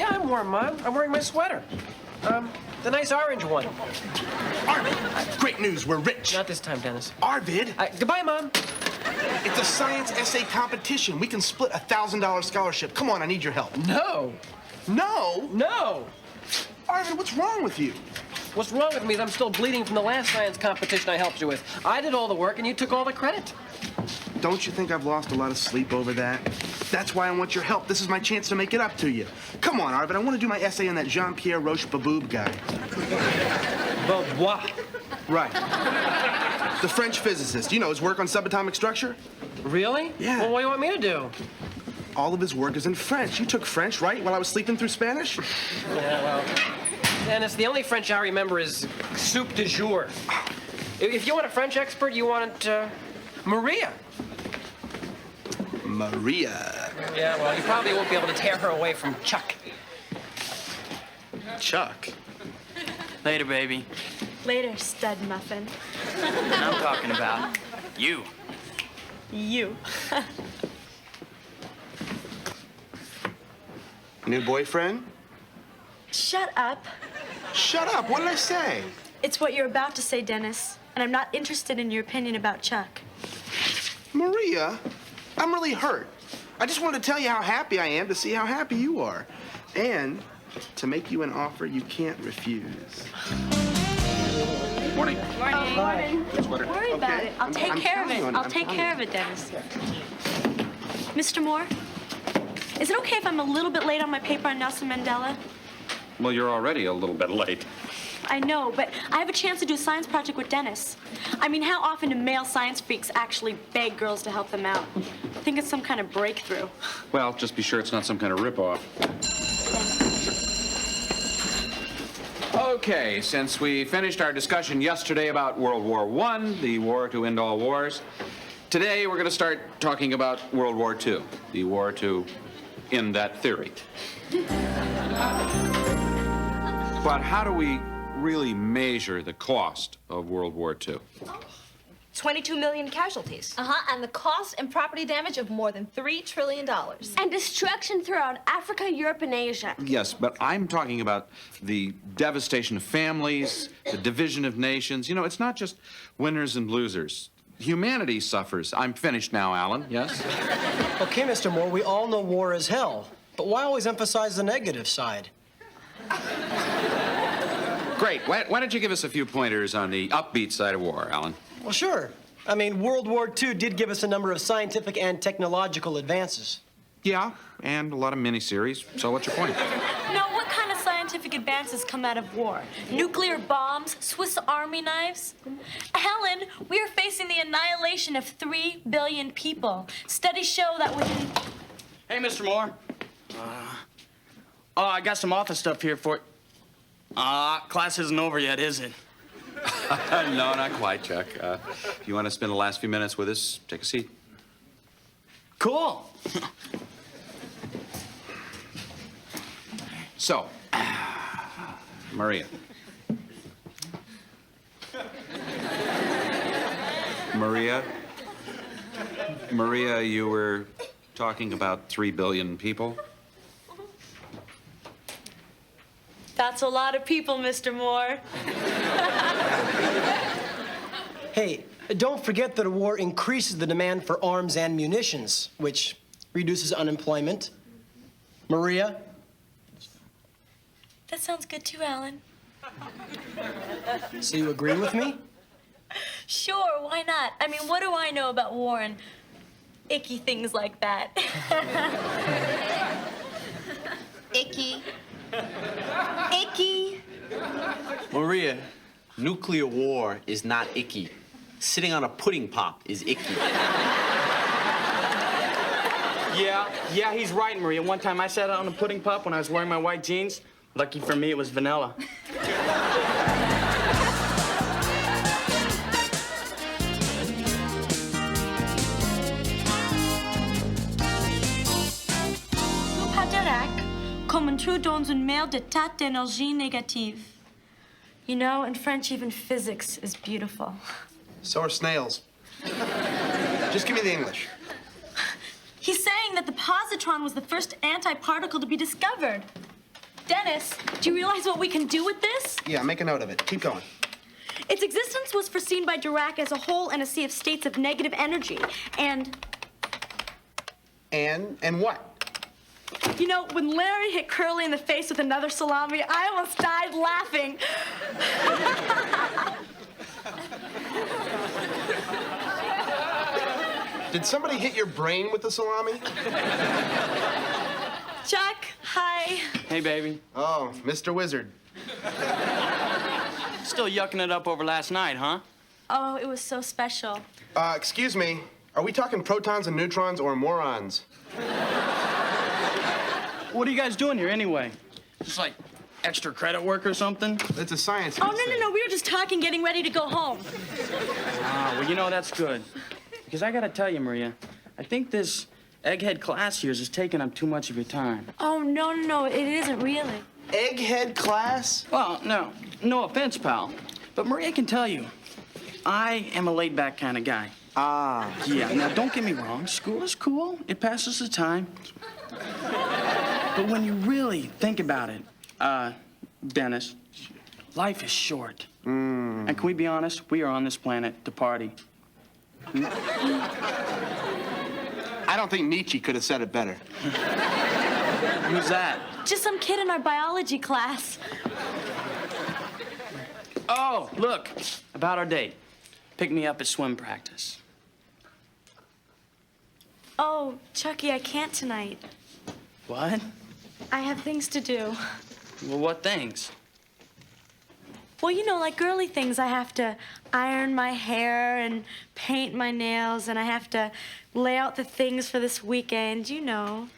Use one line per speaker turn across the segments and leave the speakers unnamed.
Yeah, I'm warm, Mom. I'm wearing my sweater. The nice orange one.
Arvid, great news. We're rich.
Not this time, Dennis.
Arvid,
Goodbye, Mom.
it's a science essay competition. We can split a $1,000 scholarship. Come on, I need your help.
No.
No?
No.
Arvid, what's wrong with you?
What's wrong with me is I'm still bleeding from the last science competition I helped you with. I did all the work and you took all the credit.
Don't you think I've lost a lot of sleep over that? That's why I want your help. This is my chance to make it up to you. Come on, Arvid, I want to do my essay on that Jean-Pierre Roche-Baboob guy.
But
Right. The French physicist. You know, his work on subatomic structure?
really?
Yeah.
Well, what do you want me to do?
All of his work is in French. You took French, right, while I was sleeping through Spanish?
Yeah, well, Dennis, the only French I remember is soup du jour. If you want a French expert, you want Maria.
Maria.
Yeah, well, you probably won't be able to tear her away from Chuck.
Chuck.
Later, baby.
Later, stud muffin.
I'm talking about you.
You.
New boyfriend?
Shut up.
Shut up. What did I say?
It's what you're about to say, Dennis. And I'm not interested in your opinion about Chuck.
Maria, I'm really hurt. I just wanted to tell you how happy I am to see how happy you are. And to make you an offer you can't refuse.
Morning.
Morning.
Sweater.
Worry about
Okay.
it. I'll take
I'm
care of
counting
it.
on it.
I'll
I'm
take
counting
care
on
of it, Dennis. Mr. Moore, is it okay if I'm a little bit late on my paper on Nelson Mandela?
Well, you're already a little bit late.
I know, but I have a chance to do a science project with Dennis. I mean, how often do male science freaks actually beg girls to help them out? I think it's some kind of breakthrough.
Well, just be sure it's not some kind of ripoff. Okay, since we finished our discussion yesterday about World War I, the war to end all wars, today we're going to start talking about World War II, the war to end that theory. But how do we really measure the cost of World War II?
22 million casualties.
And the cost and property damage of more than $3 trillion.
And destruction throughout Africa, Europe, and Asia.
Yes, but I'm talking about the devastation of families, the division of nations. You know, it's not just winners and losers. Humanity suffers. I'm finished now, Alan. Yes?
Okay, Mr. Moore, we all know war is hell. But why always emphasize the negative side?
Great. Why don't you give us a few pointers on the upbeat side of war, Alan?
Well, sure. I mean, World War II did give us a number of scientific and technological advances.
Yeah, and a lot of miniseries. So what's your point?
Now, what kind of scientific advances come out of war? Nuclear bombs? Swiss Army knives? Helen, we are facing the annihilation of 3 billion people. Studies show that within...
Hey, Mr. Moore. Oh, I got some office stuff here for you. Class isn't over yet, is it?
No, not quite, Chuck. If you want to spend the last few minutes with us, take a seat.
Cool.
So, Maria. Maria, you were talking about 3 billion people?
That's a lot of people, Mr. Moore.
Hey, don't forget that a war increases the demand for arms and munitions, which reduces unemployment. Maria?
That sounds good too, Alan.
So you agree with me?
Sure, why not? I mean, what do I know about war and icky things like that?
Icky.
Icky.
Maria, nuclear war is not icky. Sitting on a pudding pop is icky.
Yeah, he's right, Maria. One time I sat on a pudding pop when I was wearing my white jeans. Lucky for me, it was vanilla.
Nous pas direct, comme un trou dans une mer de tas d'énergie négative. You know, in French, even physics is beautiful.
So are snails. Just give me the English.
He's saying that the positron was the first antiparticle to be discovered. Dennis, do you realize what we can do with this?
Yeah, make a note of it. Keep going.
Its existence was foreseen by Dirac as a whole in a sea of states of negative energy. And,
And what?
you know, when Larry hit Curly in the face with another salami, I almost died laughing.
Did somebody hit your brain with the salami?
Chuck, hi.
Hey, baby.
Oh, Mr. Wizard.
Still yucking it up over last night, huh?
Oh, it was so special.
Excuse me. Are we talking protons and neutrons or morons?
What are you guys doing here anyway? Just like extra credit work or something?
It's a science.
Oh, no, we were just talking, getting ready to go home.
Ah, well, you know, that's good. Because I gotta tell you, Maria, I think this egghead class of yours is taking up too much of your time.
Oh, no, it isn't really.
Egghead class?
Well, no offense, pal. But Maria can tell you, I am a laid-back kind of guy.
Ah.
Yeah, now don't get me wrong, school is cool, it passes the time. But when you really think about it, Dennis, life is short. And can we be honest? We are on this planet to party.
I don't think Nietzsche could have said it better.
Who's that?
Just some kid in our biology class.
Oh, look, about our date. Pick me up at swim practice.
Oh, Chucky, I can't tonight.
What?
I have things to do.
Well, what things?
Well, you know, like girly things. I have to iron my hair and paint my nails, and I have to lay out the things for this weekend, you know.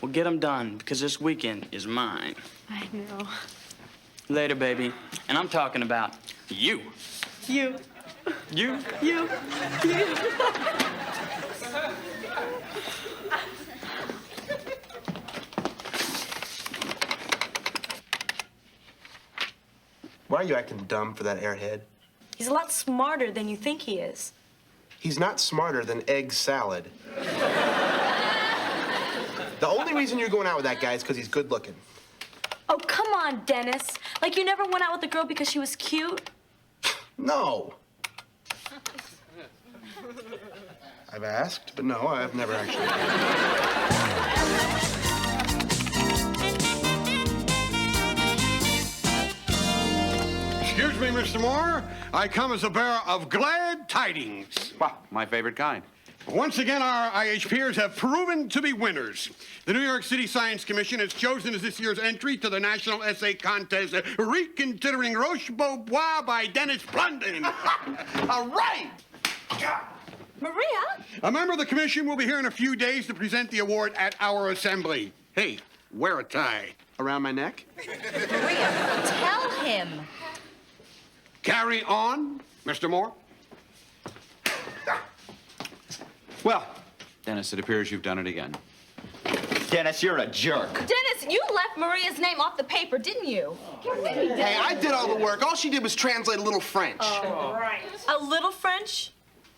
Well, get them done, because this weekend is mine.
I know.
Later, baby. And I'm talking about you.
You.
You?
You. You.
Why are you acting dumb for that airhead?
He's a lot smarter than you think he is.
He's not smarter than egg salad. The only reason you're going out with that guy is because he's good looking.
Oh, come on, Dennis. Like you never went out with a girl because she was cute?
No. I've asked, but no, I've never actually.
Excuse me, Mr. Moore. I come as a bearer of glad tidings.
Wow, my favorite kind.
Once again, our IHPers have proven to be winners. The New York City Science Commission has chosen as this year's entry to the National Essay Contest, Reconsidering Roche Beaubois by Dennis Blunden.
All right!
Maria?
A member of the commission will be here in a few days to present the award at our assembly. Hey, wear a tie.
Around my neck?
Maria, tell him.
Carry on, Mr. Moore.
Well, Dennis, it appears you've done it again.
Dennis, you're a jerk.
Dennis, you left Maria's name off the paper, didn't you?
Hey, I did all the work. All she did was translate a little French.
A little French?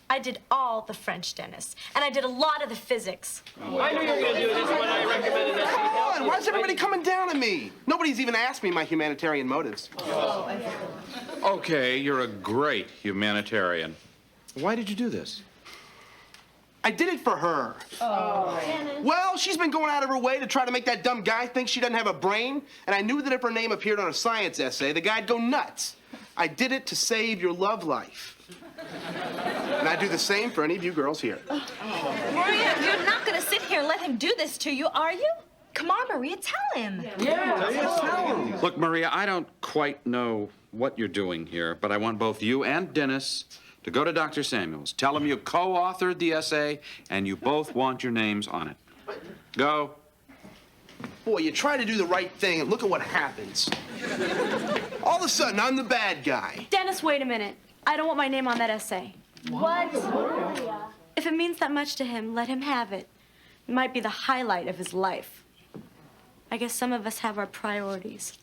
I did all the French, Dennis. And I did a lot of the physics.
I knew you were going to do this when I recommended this.
Come on, why is everybody coming down on me? Nobody's even asked me my humanitarian motives.
Okay, you're a great humanitarian. Why did you do this?
I did it for her. Well, she's been going out of her way to try to make that dumb guy think she doesn't have a brain, and I knew that if her name appeared on a science essay, the guy'd go nuts. I did it to save your love life. And I do the same for any of you girls here.
Maria, you're not going to sit here and let him do this to you, are you? Come on, Maria, tell him.
Look, Maria, I don't quite know what you're doing here, but I want both you and Dennis to go to Dr. Samuels. Tell him you co-authored the essay and you both want your names on it. Go.
Boy, you try to do the right thing, and look at what happens. All of a sudden, I'm the bad guy.
Dennis, wait a minute. I don't want my name on that essay. What? If it means that much to him, let him have it. It might be the highlight of his life. I guess some of us have our priorities.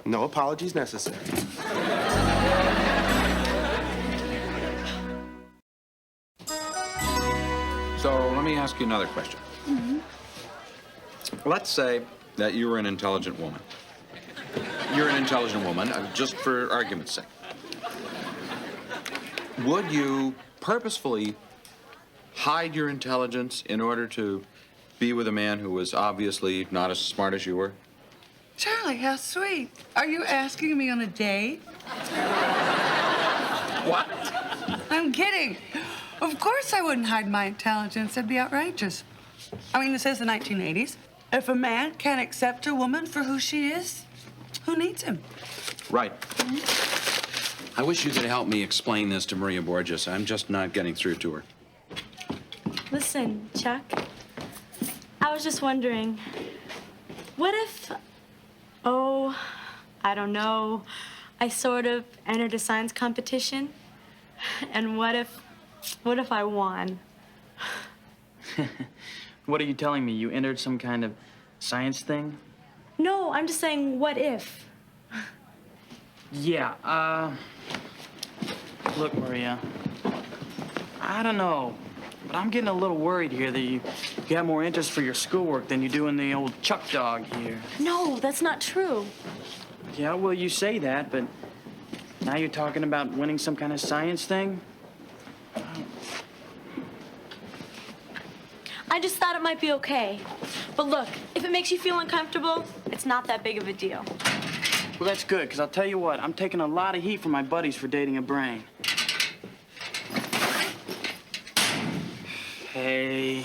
No apologies necessary.
So let me ask you another question. Let's say that you were an intelligent woman. You're an intelligent woman, just for argument's sake. Would you purposefully hide your intelligence in order to be with a man who was obviously not as smart as you were?
Charlie, how sweet. Are you asking me on a date?
What?
I'm kidding. Of course I wouldn't hide my intelligence. That'd be outrageous. I mean, this is the 1980s. If a man can't accept a woman for who she is, who needs him?
Right. I wish you could help me explain this to Maria Borges. I'm just not getting through to her.
Listen, Chuck, I was just wondering, what if, oh, I don't know, I sort of entered a science competition? And what if I won?
What are you telling me? You entered some kind of science thing?
No, I'm just saying, what if?
Yeah, look, Maria, I don't know, but I'm getting a little worried here that you have more interest for your schoolwork than you do in the old Chuck dog here.
No, that's not true.
Yeah, well, you say that, but now you're talking about winning some kind of science thing?
I just thought it might be okay. But look, if it makes you feel uncomfortable, it's not that big of a deal.
Well, that's good, because I'll tell you what, I'm taking a lot of heat from my buddies for dating a brain. Hey.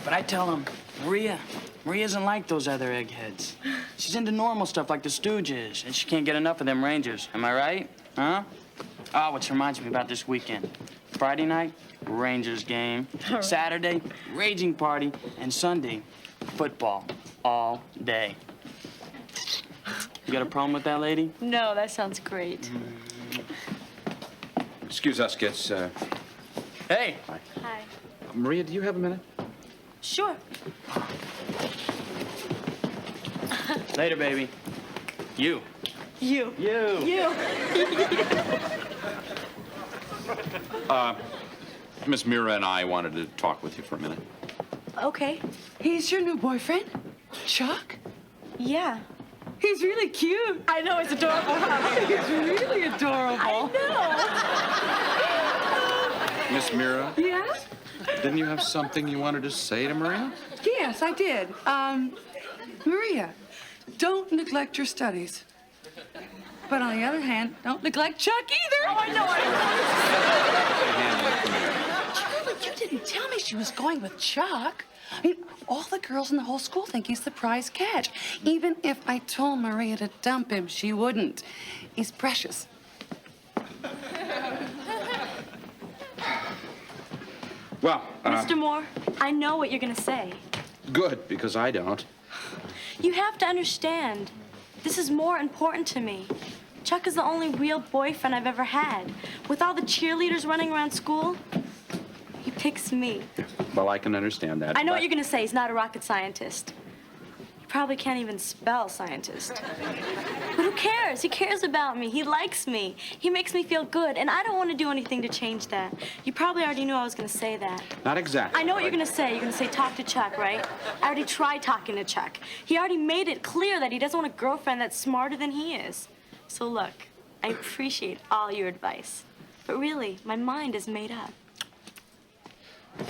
But I tell them, Maria isn't like those other eggheads. She's into normal stuff like the Stooges, and she can't get enough of them Rangers. Am I right? Huh? Oh, which reminds me about this weekend. Friday night, Rangers game.
Right.
Saturday, raging party. And Sunday, football all day. You got a problem with that, lady?
No, that sounds great.
Excuse us, kids.
Hey.
Hi.
Hi.
Maria, do you have a minute?
Sure.
Later, baby. You.
You.
You.
You.
Miss Mira and I wanted to talk with you for a minute.
Okay.
He's your new boyfriend? Chuck?
Yeah.
He's really cute.
I know, it's adorable, huh?
He's really adorable.
I know.
Miss Mira,
Yeah?
didn't you have something you wanted to say to Maria?
Yes, I did. Maria, don't neglect your studies. But on the other hand, don't neglect Chuck either.
Oh, I know.
Charlie, you didn't tell me she was going with Chuck. I mean, all the girls in the whole school think he's the prize catch. Even if I told Maria to dump him, she wouldn't. He's precious.
Well,
Mr. Moore, I know what you're gonna say.
good, because I don't.
You have to understand, this is more important to me. Chuck is the only real boyfriend I've ever had. With all the cheerleaders running around school, he picks me.
Well, I can understand that.
I know
but-
what you're gonna say, he's not a rocket scientist. He probably can't even spell scientist. But who cares? He cares about me. He likes me. He makes me feel good, and I don't want to do anything to change that. You probably already knew I was gonna say that.
Not exactly.
I know what
but-
you're gonna say. You're gonna say talk to Chuck, right? I already tried talking to Chuck. He already made it clear that he doesn't want a girlfriend that's smarter than he is. So look, I appreciate all your advice. But really, my mind is made up.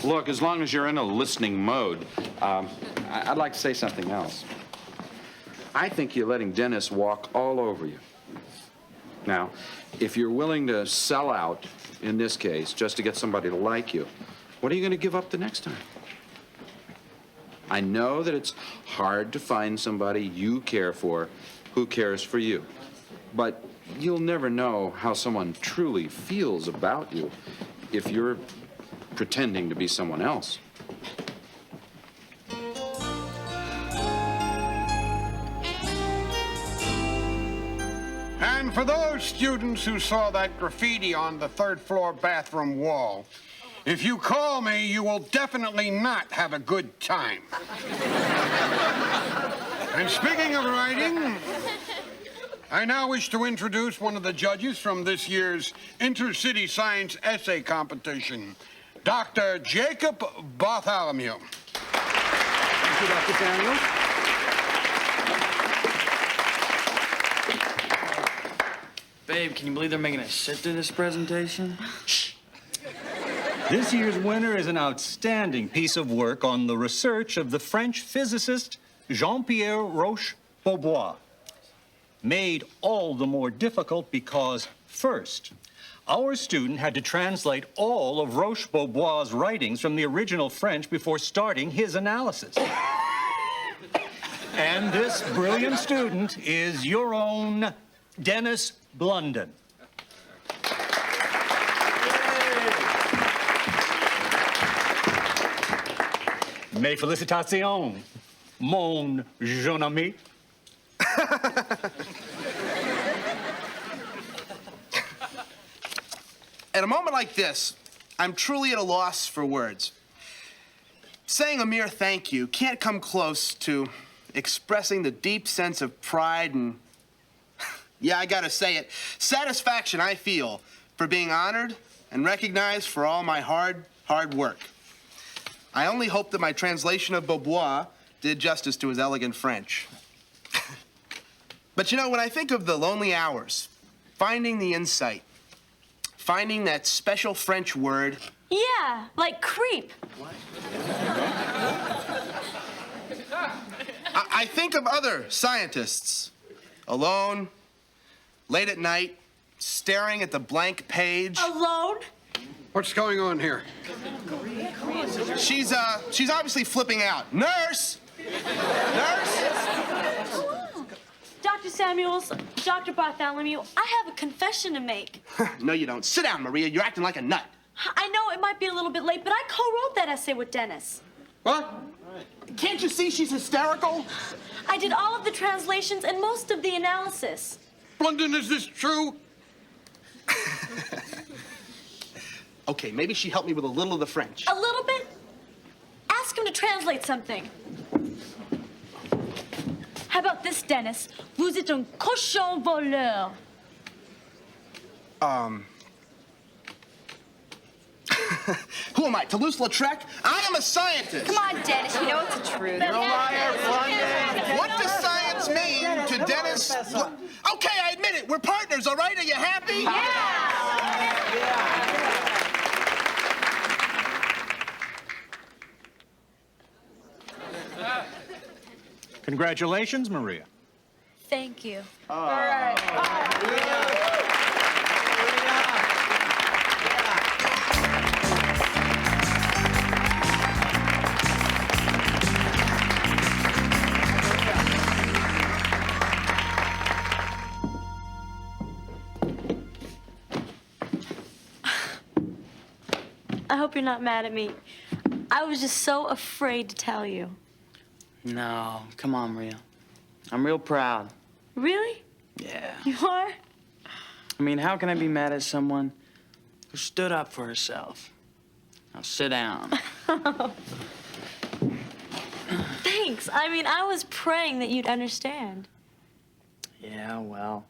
Look, as long as you're in a listening mode, I'd like to say something else. I think you're letting Dennis walk all over you. Now, if you're willing to sell out, in this case, just to get somebody to like you, what are you going to give up the next time? I know that it's hard to find somebody you care for who cares for you. But you'll never know how someone truly feels about you if you're pretending to be someone else.
And for those students who saw that graffiti on the third-floor bathroom wall, if you call me, you will definitely not have a good time. And speaking of writing, I now wish to introduce one of the judges from this year's Intercity Science Essay Competition, Dr. Jacob Bartholomew.
you, Dr. Samuels. Babe, can you believe they're making us sit through this presentation?
This year's winner is an outstanding piece of work on the research of the French physicist Jean-Pierre Roche-Beaubois. Made all the more difficult because, first, our student had to translate all of Roche-Beaubois' writings from the original French before starting his analysis. And this brilliant student is your own Dennis Blunden. Mes félicitations, mon jeune ami.
At a moment like this, I'm truly at a loss for words. Saying a mere thank you can't come close to expressing the deep sense of pride and, yeah, I gotta say it, satisfaction I feel for being honored and recognized for all my hard work. I only hope that my translation of Beaubois did justice to his elegant French. But you know, when I think of the lonely hours, finding the insight, finding that special French word.
Yeah, like creep.
I think of other scientists, alone, late at night, staring at the blank page.
Alone?
What's going on here?
She's obviously flipping out. Nurse! Nurse!
Dr. Samuels, Dr. Bartholomew, I have a confession to make.
No, you don't. Sit down, Maria. You're acting like a nut.
I know it might be a little bit late, but I co-wrote that essay with Dennis.
What? Can't you see she's hysterical?
I did all of the translations and most of the analysis.
Blunden, is this true?
Okay, maybe she helped me with a little of the French.
A little bit? Ask him to translate something. How about this, Dennis? Vous êtes un cochon voleur.
Who am I, Toulouse-Lautrec? I am a scientist.
Come on, Dennis, you know it's the truth.
You're a liar, Blunden. What does science mean to Dennis? Okay, I admit it. We're partners, all right? Are you happy?
Congratulations, Maria.
Thank you. I hope you're not mad at me. I was just so afraid to tell you.
No, come on, Maria. I'm real proud.
Really?
Yeah.
You are?
I mean, how can I be mad at someone who stood up for herself? Now sit down.
Thanks. I mean, I was praying that you'd understand.
Yeah, well,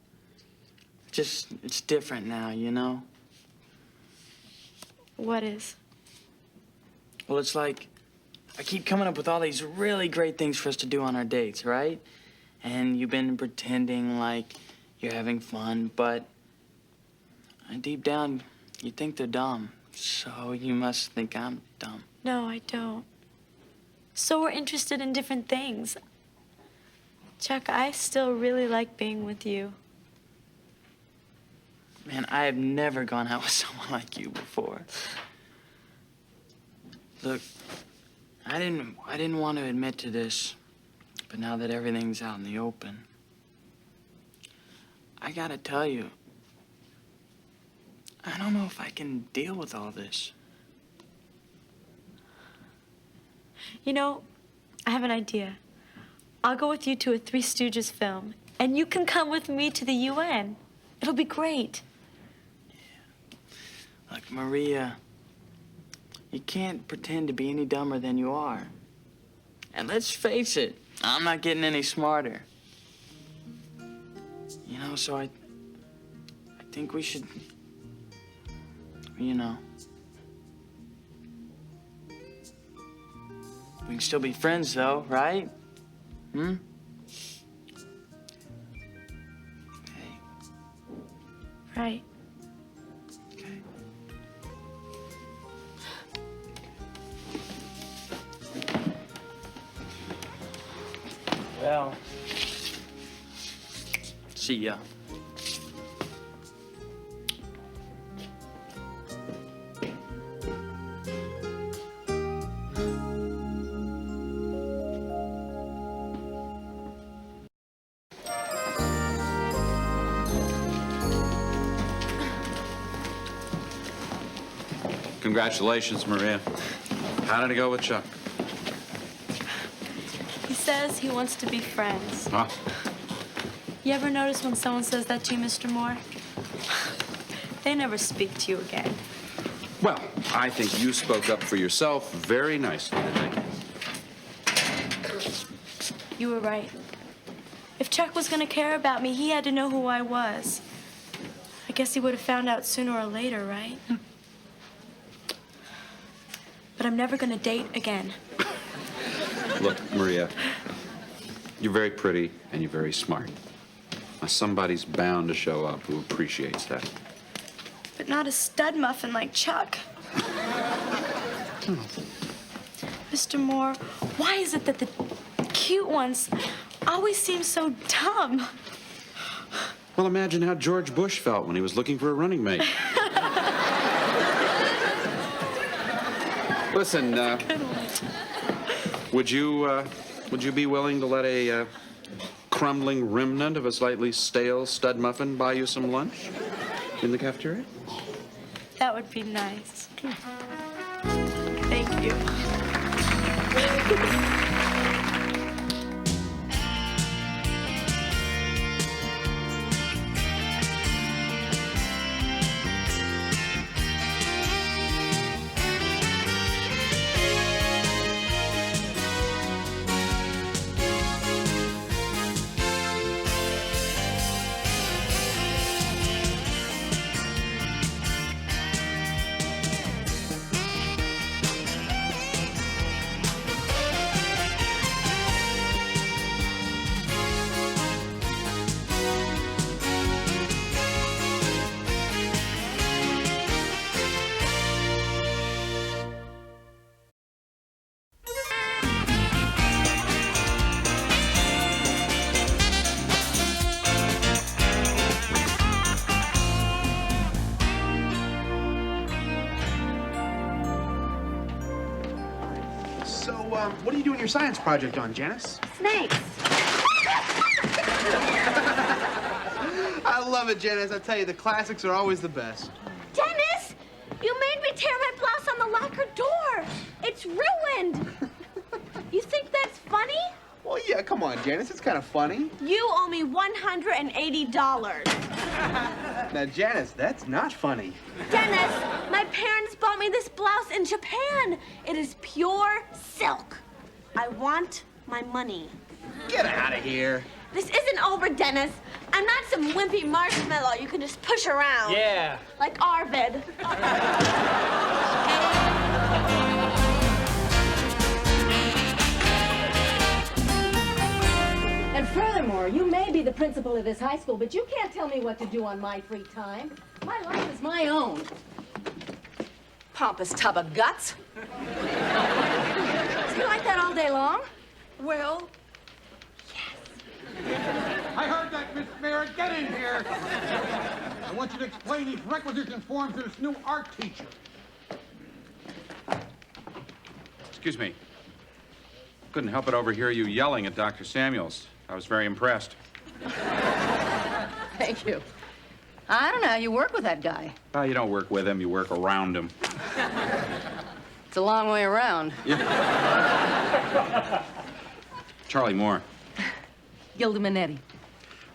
it's different now, you know?
What is?
Well, it's like I keep coming up with all these really great things for us to do on our dates, right? And you've been pretending like you're having fun, but deep down, you think they're dumb. So you must think I'm dumb.
No, I don't. So we're interested in different things. Chuck, I still really like being with you.
Man, I have never gone out with someone like you before. Look, I didn't want to admit to this, but now that everything's out in the open, I gotta tell you, I don't know if I can deal with all this.
You know, I have an idea. I'll go with you to a Three Stooges film, and you can come with me to the UN. It'll be great.
Like, Maria, you can't pretend to be any dumber than you are. And let's face it, I'm not getting any smarter. You know, so I think we should, We can still be friends, though, right? Hmm?
Right.
Well, see ya.
Congratulations, Maria. How did it go with Chuck?
He says he wants to be friends.
Huh?
You ever notice when someone says that to you, Mr. Moore? They never speak to you again.
Well, I think you spoke up for yourself very nicely today.
You were right. If Chuck was gonna care about me, he had to know who I was. I guess he would have found out sooner or later, right? But I'm never gonna date again.
Look, Maria, you're very pretty and you're very smart. Now, somebody's bound to show up who appreciates that.
But not a stud muffin like Chuck. Mr. Moore, why is it that the cute ones always seem so dumb?
Well, imagine how George Bush felt when he was looking for a running mate. Listen, would you be willing to let a crumbling remnant of a slightly stale stud muffin buy you some lunch in the cafeteria?
That would be nice. Thank you.
So, what are you doing your science project on, Janice?
Snakes.
I love it, Janice. I tell you, the classics are always the best.
Dennis, you made me tear my blouse on the locker door. It's ruined. You think that's funny?
Well, yeah, come on, Janice. It's kind of funny.
You owe me $180.
Now, Janice, that's not funny.
Dennis, my parents bought me this blouse in Japan. It is pure silk. I want my money.
Get out of here.
This isn't over, Dennis. I'm not some wimpy marshmallow you can just push around.
Yeah.
Like Arvid.
And furthermore, you may be the principal of this high school, but you can't tell me what to do on my free time. My life is my own. Pompous tub of guts. Is he like that all day long? Well,
I heard that, Miss Mayor. Get in here. I want you to explain these requisition forms to this new art teacher.
Excuse me. Couldn't help but overhear you yelling at Dr. Samuels. I was very impressed.
Thank you. I don't know how you work with that guy.
Well, you don't work with him, you work around him.
It's a long way around.
Charlie Moore.
Gilda Minetti.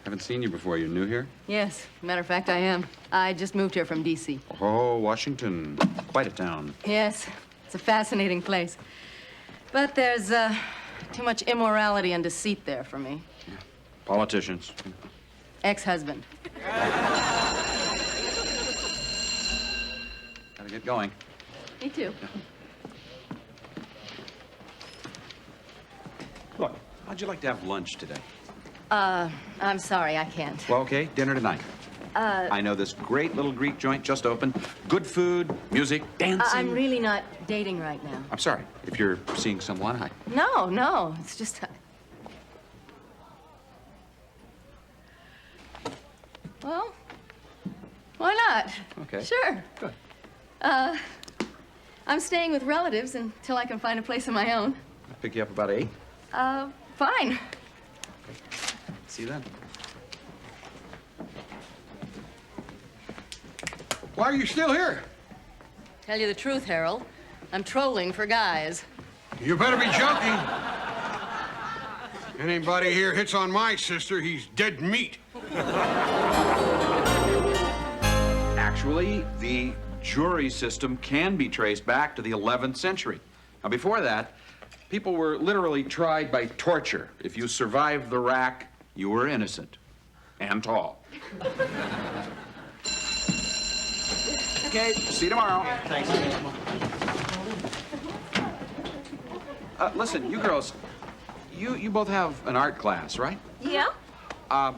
Haven't seen you before. You're new here?
Yes, matter of fact, I am. I just moved here from D.C.
Oh, Washington. Quite a town.
Yes, it's a fascinating place. But there's too much immorality and deceit there for me.
Yeah. Politicians.
Ex-husband.
Gotta get going.
Me too.
How'd you like to have lunch today?
I'm sorry, I can't.
Well, okay, dinner tonight. I know this great little Greek joint just opened. Good food, music, dancing.
I'm really not dating right now.
I'm sorry if you're seeing someone.
No, it's just... Well, why not?
Okay.
Sure.
Good.
I'm staying with relatives until I can find a place of my own.
I'll pick you up about 8.
Fine.
See you then.
Why are you still here?
Tell you the truth, Harold, I'm trolling for guys.
You better be joking. Anybody here hits on my sister, he's dead meat.
Actually, the jury system can be traced back to the 11th century. Now, before that, people were literally tried by torture. If you survived the rack, you were innocent and tall. Okay, see you tomorrow.
Thanks.
Listen, you girls, you both have an art class, right?
Yeah?
I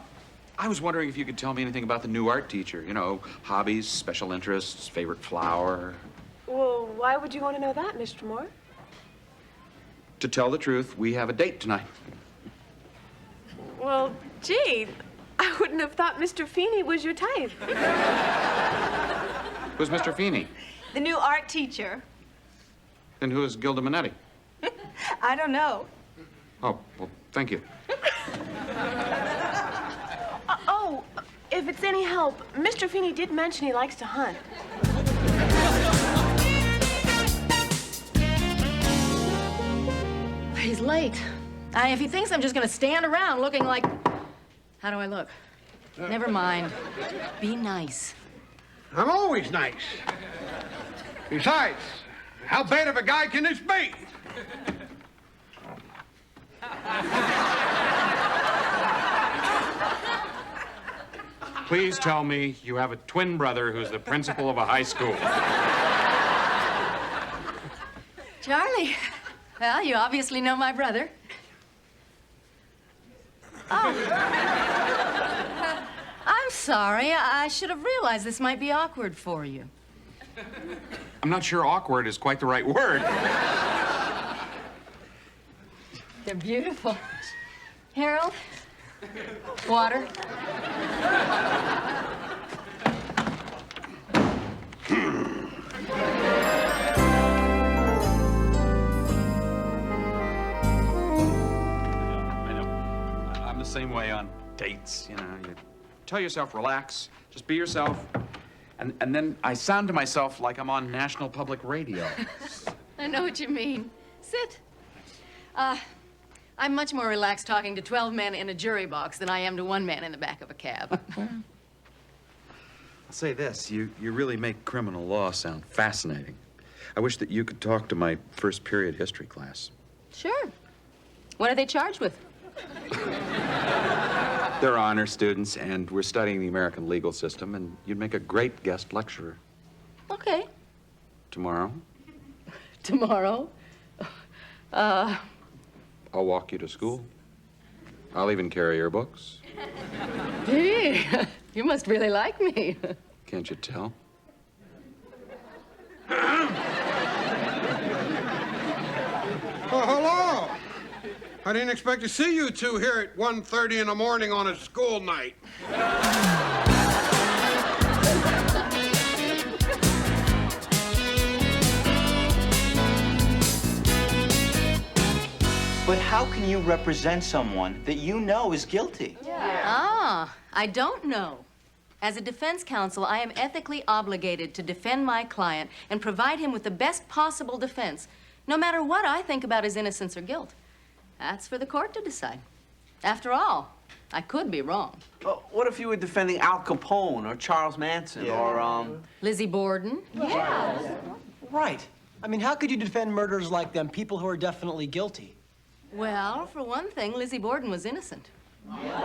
was wondering if you could tell me anything about the new art teacher. You know, hobbies, special interests, favorite flower.
Well, why would you want to know that, Mr. Moore?
To tell the truth, we have a date tonight.
Well, gee, I wouldn't have thought Mr. Feeney was your type.
Who's Mr. Feeney?
The new art teacher.
And who is Gilda Minetti?
I don't know.
Oh, well, thank you.
Oh, if it's any help, Mr. Feeney did mention he likes to hunt.
He's late. If he thinks I'm just gonna stand around looking like... How do I look? Never mind. Be nice.
I'm always nice. Besides, how bad of a guy can this be?
Please tell me you have a twin brother who's the principal of a high school.
Charlie, well, you obviously know my brother. Oh. I'm sorry. I should have realized this might be awkward for you.
I'm not sure awkward is quite the right word.
They're beautiful. Harold, water.
I know. I'm the same way on dates, you know. You tell yourself, relax, just be yourself. And then I sound to myself like I'm on National Public Radio.
I know what you mean. Sit. I'm much more relaxed talking to 12 men in a jury box than I am to one man in the back of a cab.
I'll say this, you really make criminal law sound fascinating. I wish that you could talk to my first period history class.
Sure. What are they charged with?
They're honor students, and we're studying the American legal system, and you'd make a great guest lecturer.
Okay.
Tomorrow,
Tomorrow?
I'll walk you to school. I'll even carry your books.
Gee, you must really like me.
Can't you tell?
Oh, hello. I didn't expect to see you two here at 1:30 in the morning on a school night.
But how can you represent someone that you know is guilty?
Ah, I don't know. As a defense counsel, I am ethically obligated to defend my client and provide him with the best possible defense, no matter what I think about his innocence or guilt. That's for the court to decide. After all, I could be wrong.
What if you were defending Al Capone or Charles Manson or,
Lizzie Borden?
Right. I mean, how could you defend murderers like them, people who are definitely guilty?
Well, for one thing, Lizzie Borden was innocent.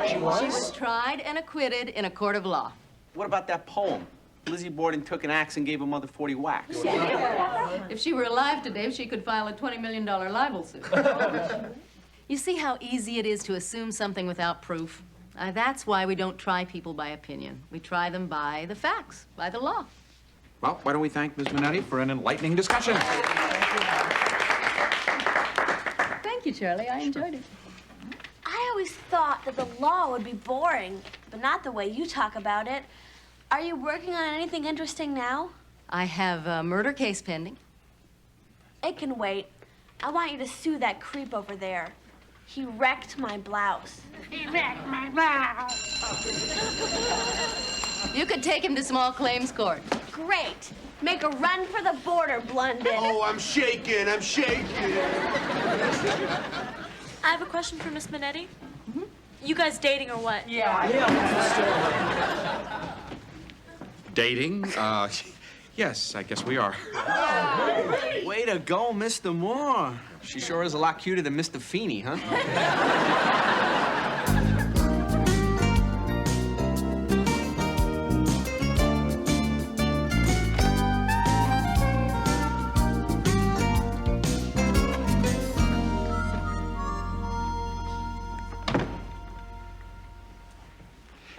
She was?
She was tried and acquitted in a court of law.
What about that poem? Lizzie Borden took an axe and gave her mother 40 whacks.
If she were alive today, she could file a $20 million libel suit. You see how easy it is to assume something without proof? That's why we don't try people by opinion. We try them by the facts, by the law.
Well, why don't we thank Ms. Minetti for an enlightening discussion?
Thank you, Charlie. I enjoyed it.
I always thought that the law would be boring, but not the way you talk about it. Are you working on anything interesting now?
I have a murder case pending.
It can wait. I want you to sue that creep over there. He wrecked my blouse.
He wrecked my blouse.
You could take him to small claims court.
Great. Make a run for the border, Blunden.
Oh, I'm shaking. I'm shaking.
I have a question for Miss Minetti. You guys dating or what?
Dating? Yes, I guess we are.
Way to go, Mr. Moore. She sure is a lot cuter than Mr. Feeney, huh?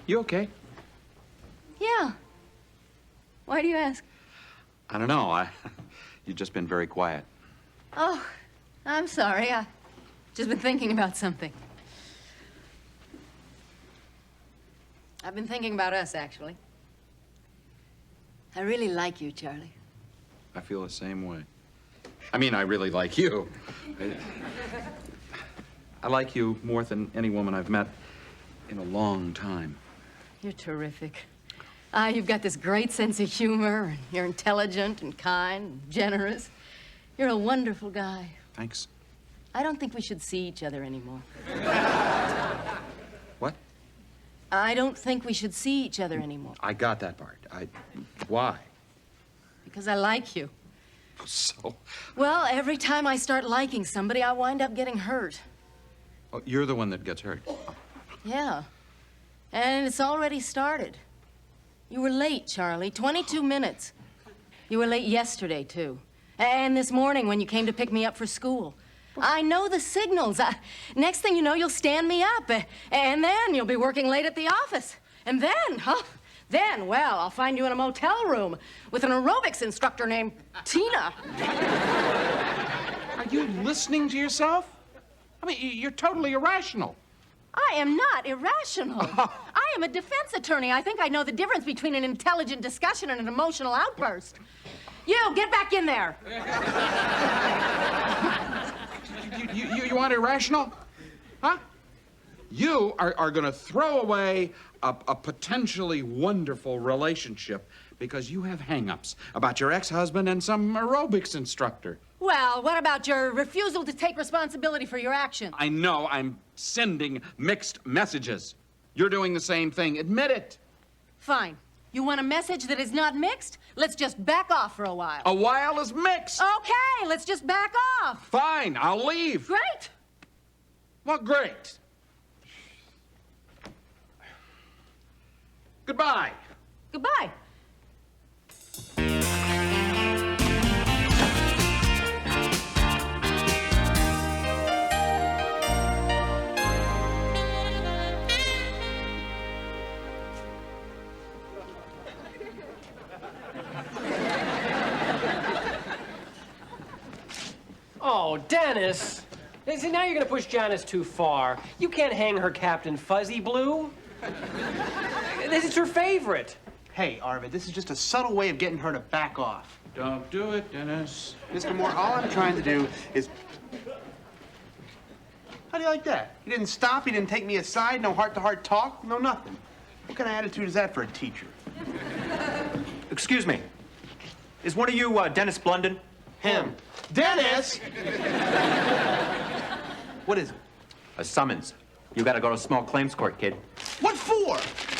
You okay?
Yeah. Why do you ask?
I don't know. You've just been very quiet.
Oh, I'm sorry. I've just been thinking about something. I've been thinking about us, actually. I really like you, Charlie.
I feel the same way. I mean, I really like you. I like you more than any woman I've met in a long time.
You're terrific. You've got this great sense of humor, and you're intelligent and kind and generous. You're a wonderful guy.
Thanks.
I don't think we should see each other anymore.
What?
I don't think we should see each other anymore.
I got that part. Why?
Because I like you.
So?
Well, every time I start liking somebody, I wind up getting hurt.
Oh, you're the one that gets hurt.
Yeah. And it's already started. You were late, Charlie. 22 minutes. You were late yesterday, too. And this morning when you came to pick me up for school. I know the signals. Next thing you know, you'll stand me up. And then you'll be working late at the office. And then, well, I'll find you in a motel room with an aerobics instructor named Tina.
Are you listening to yourself? I mean, you're totally irrational.
I am not irrational. I am a defense attorney. I think I know the difference between an intelligent discussion and an emotional outburst. You, get back in there.
You want irrational? Huh? You are going to throw away a potentially wonderful relationship because you have hang-ups about your ex-husband and some aerobics instructor.
Well, what about your refusal to take responsibility for your actions?
I know I'm sending mixed messages. You're doing the same thing. Admit it.
Fine. You want a message that is not mixed? Let's just back off for a while.
A while is mixed.
Okay, let's just back off.
Fine, I'll leave.
Great.
Well, great. Goodbye.
Goodbye.
Oh, Dennis! See, now you're gonna push Janice too far. You can't hang her Captain Fuzzy Blue. This is her favorite.
Hey, Arvid, this is just a subtle way of getting her to back off.
Don't do it, Dennis.
Mr. Moore, all I'm trying to do is... How do you like that? He didn't stop, he didn't take me aside, no heart-to-heart talk, no nothing. What kind of attitude is that for a teacher?
Excuse me. Is one of you Dennis Blunden?
Him. Dennis! What is it?
A summons. You gotta go to small claims court, kid.
What for?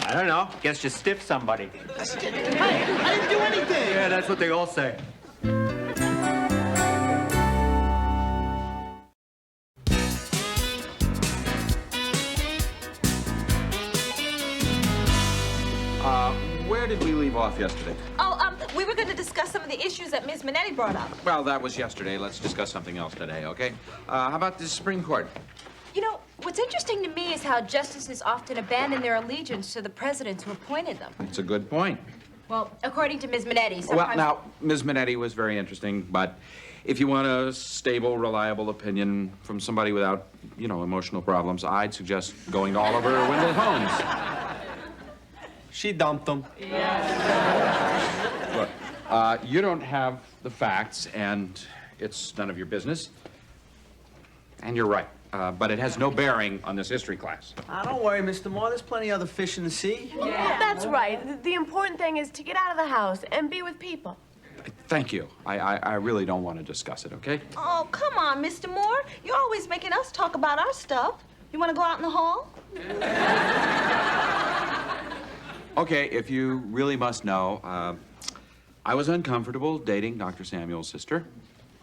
I don't know. Guess you stiffed somebody.
Hey, I didn't do anything!
Yeah, that's what they all say.
Where did we leave off yesterday?
Oh, we were going to discuss some of the issues that Ms. Minetti brought up.
Well, that was yesterday. Let's discuss something else today, okay? How about the Supreme Court?
What's interesting to me is how justices often abandon their allegiance to the presidents who appointed them.
That's a good point.
Well, according to Ms. Minetti,
Well,
sometimes...
now, Ms. Minetti was very interesting, but if you want a stable, reliable opinion from somebody without, you know, emotional problems, I'd suggest going to Oliver Wendell Holmes.
She dumped him.
Look, you don't have the facts, and it's none of your business. And you're right, but it has no bearing on this history class.
Don't worry, Mr. Moore. There's plenty of other fish in the sea.
Yeah. That's right. The important thing is to get out of the house and be with people.
Thank you. I really don't want to discuss it, okay?
Oh, come on, Mr. Moore. You're always making us talk about our stuff. You want to go out in the hall?
Okay, if you really must know, I was uncomfortable dating Dr. Samuel's sister.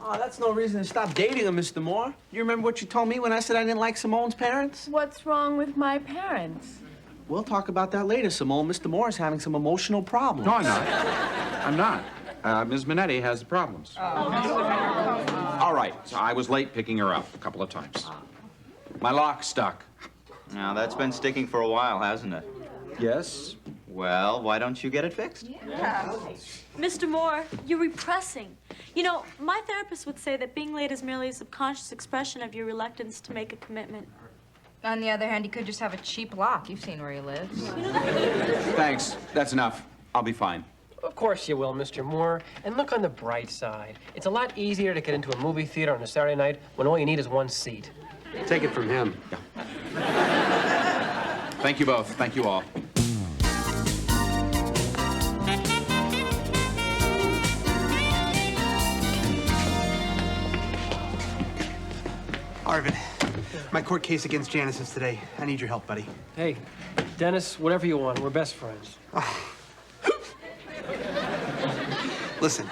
Oh, that's no reason to stop dating her, Mr. Moore. You remember what you told me when I said I didn't like Simone's parents?
What's wrong with my parents?
We'll talk about that later, Simone. Mr. Moore is having some emotional problems.
No, I'm not. I'm not. Ms. Minetti has the problems. All right, so I was late picking her up a couple of times. My lock stuck.
Now, that's been sticking for a while, hasn't it?
Yes.
Well, why don't you get it fixed?
Mr. Moore, you're repressing. You know, my therapist would say that being late is merely a subconscious expression of your reluctance to make a commitment.
On the other hand, he could just have a cheap lock. You've seen where he lives.
Thanks. That's enough. I'll be fine.
Of course you will, Mr. Moore. And look on the bright side. It's a lot easier to get into a movie theater on a Saturday night when all you need is one seat.
Take it from him.
Thank you both. Thank you all.
Arvin, my court case against Janice is today. I need your help, buddy.
Hey, Dennis, whatever you want. We're best friends.
Listen,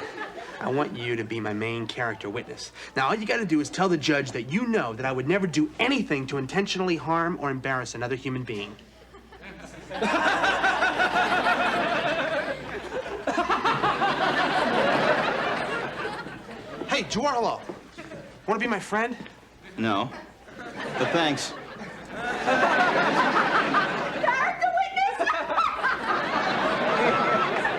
I want you to be my main character witness. Now, all you gotta do is tell the judge that you know that I would never do anything to intentionally harm or embarrass another human being. Hey, Giorgio, wanna be my friend?
No. But thanks.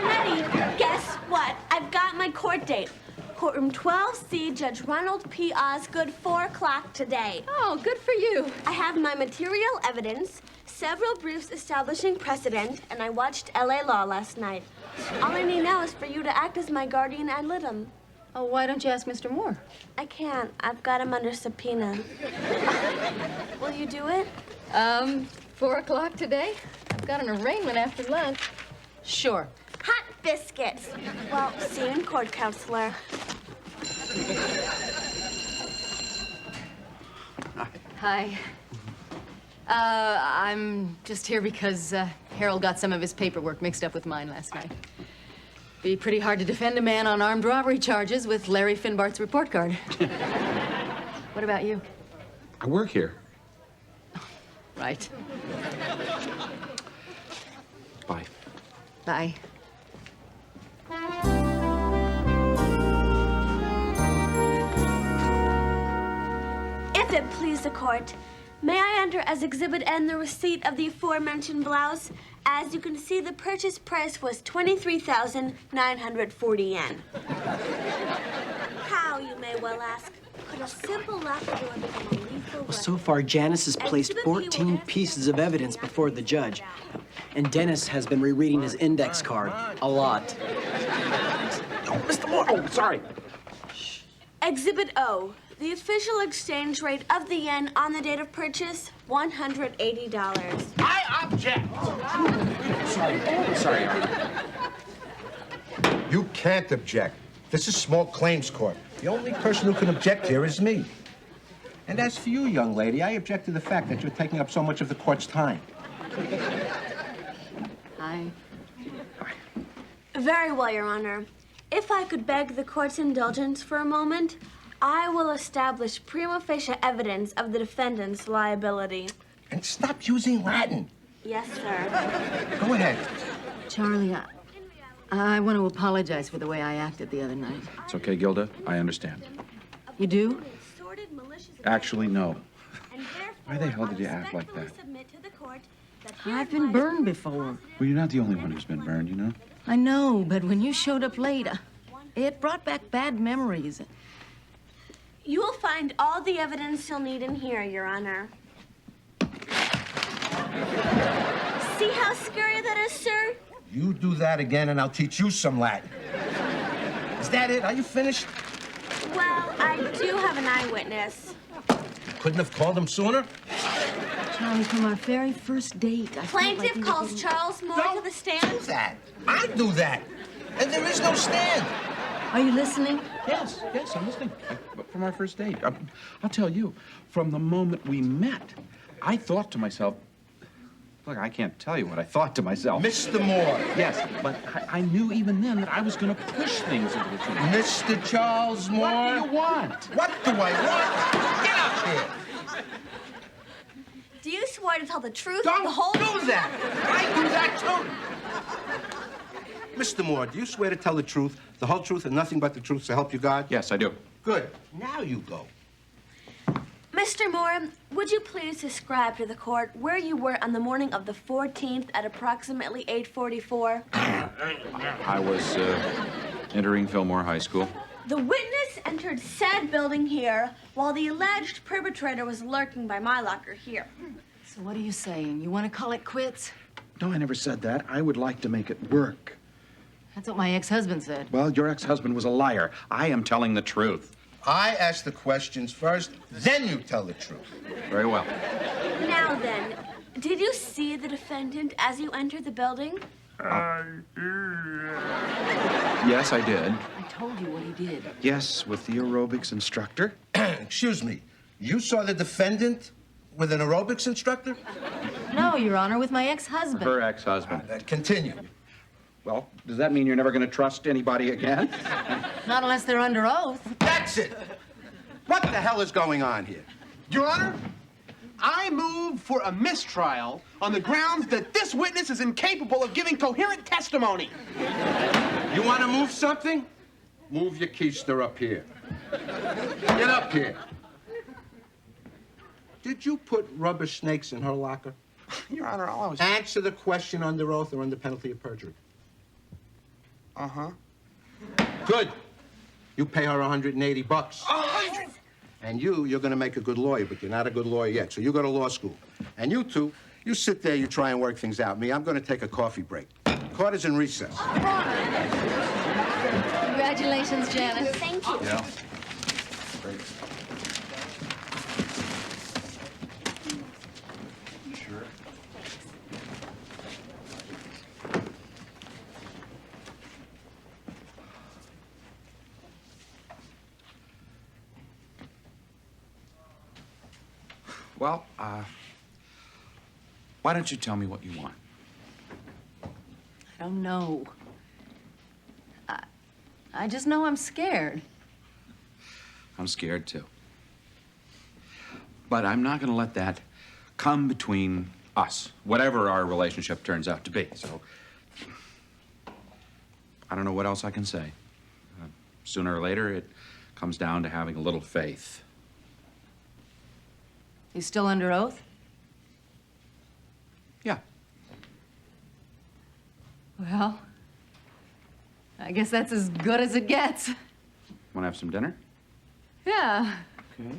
Ready? Guess what? I've got my court date. Courtroom 12C, Judge Ronald P. Osgood, 4 o'clock today.
Oh, good for you.
I have my material evidence, several briefs establishing precedent, and I watched LA Law last night. All I need now is for you to act as my guardian ad litem.
Oh, why don't you ask Mr. Moore?
I can't. I've got him under subpoena. Will you do it?
4 o'clock today? I've got an arraignment after lunch. Sure.
Hot biscuits. Well, see you in court, counselor.
Hi. I'm just here because Harold got some of his paperwork mixed up with mine last night. Be pretty hard to defend a man on armed robbery charges with Larry Finbart's report card. What about you?
I work here.
Right.
Bye.
Bye.
If it please the court, may I enter as Exhibit N the receipt of the aforementioned blouse? As you can see, the purchase price was 23,940 yen. How, you may well ask, could a simple lapidor become a lethal weapon?
So far, Janice has placed 14 pieces of evidence before the judge. And Dennis has been rereading his index card a lot.
Oh, Mr. Moore! Oh, sorry.
Exhibit O, the official exchange rate of the yen on the date of purchase, $180.
I object!
Sorry.
You can't object. This is small claims court. The only person who can object here is me. And as for you, young lady, I object to the fact that you're taking up so much of the court's time.
Hi.
Very well, Your Honor. If I could beg the court's indulgence for a moment, I will establish prima facie evidence of the defendant's liability.
And stop using Latin.
Yes, sir.
Go ahead.
Charlie, I want to apologize for the way I acted the other night.
It's okay, Gilda. I understand.
You do?
Actually, no. Why the hell did you act like that?
I've been burned before.
Well, you're not the only one who's been burned, you know?
I know, but when you showed up late, it brought back bad memories.
You will find all the evidence you'll need in here, Your Honor. See how scary that is, sir?
You do that again and I'll teach you some Latin. Is that it? Are you finished?
Well, I do have an eyewitness.
Couldn't have called him sooner?
Charlie, from our very first date, I felt like
Plaintiff
we were
calls
getting-
Charles Moore to the stand.
Do that. I do that. And there is no stand.
Are you listening?
Yes, I'm listening. From our first date. I'll tell you, from the moment we met, I thought to myself, look, I can't tell you what I thought to myself.
Mr. Moore.
Yes, but I knew even then that I was going to push things into the truth.
Mr. Charles Moore.
What do you want?
What do I want? Get up here.
Do you swear to tell the truth,
Don't
the whole
do that. I do that too. Mr. Moore, do you swear to tell the truth, the whole truth, and nothing but the truth, so help you God?
Yes, I do.
Good. Now you go.
Mr. Moore, would you please describe to the court where you were on the morning of the 14th at approximately 8:44?
I was entering Fillmore High School.
The witness entered said building here while the alleged perpetrator was lurking by my locker here.
So what are you saying? You want to call it quits?
No, I never said that. I would like to make it work.
That's what my ex-husband said.
Well, your ex-husband was a liar. I am telling the truth.
I ask the questions first, then you tell the truth.
Very well.
Now then, did you see the defendant as you entered the building?
Yes, I did.
I told you what he did.
Yes, with the aerobics instructor.
Excuse me. You saw the defendant with an aerobics instructor?
No, Your Honor, with my ex-husband.
Her ex-husband.
Continue.
Well, does that mean you're never going to trust anybody again?
Not unless they're under oath.
That's it. What the hell is going on here?
Your Honor, I move for a mistrial on the grounds that this witness is incapable of giving coherent testimony.
You want to move something? Move your keister up here. Get up here. Did you put rubber snakes in her locker?
Your Honor, I'll always...
Answer the question under oath or under penalty of perjury.
Uh-huh.
Good. You pay her $180.
100.
And you're going to make a good lawyer, but you're not a good lawyer yet. So you go to law school. And you two, you sit there, you try and work things out. Me, I'm going to take a coffee break. Court is in recess.
Congratulations, Janice.
Thank you.
Yeah. Great. Sure.
Well, why don't you tell me what you want?
I don't know. I just know I'm scared.
I'm scared, too. But I'm not going to let that come between us, whatever our relationship turns out to be. So, I don't know what else I can say. Sooner or later, it comes down to having a little faith.
You still under oath?
Yeah.
Well, I guess that's as good as it gets.
Want to have some dinner?
Yeah.
Okay.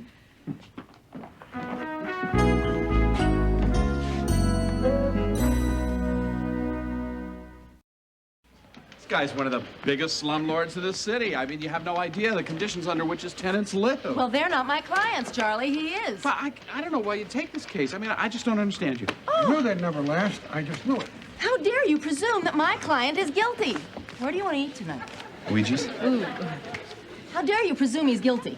This guy's one of the biggest slumlords of the city. I mean, you have no idea the conditions under which his tenants live.
Well, they're not my clients, Charlie. He is.
But I don't know why you take this case. I mean, I just don't understand you.
I knew they'd never last. I just knew it.
How dare you presume that my client is guilty? Where do you want to eat tonight?
Luigi's?
Ooh. How dare you presume he's guilty?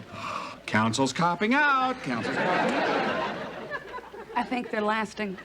Counsel's copping out. Counsel's copping out.
I think they're lasting.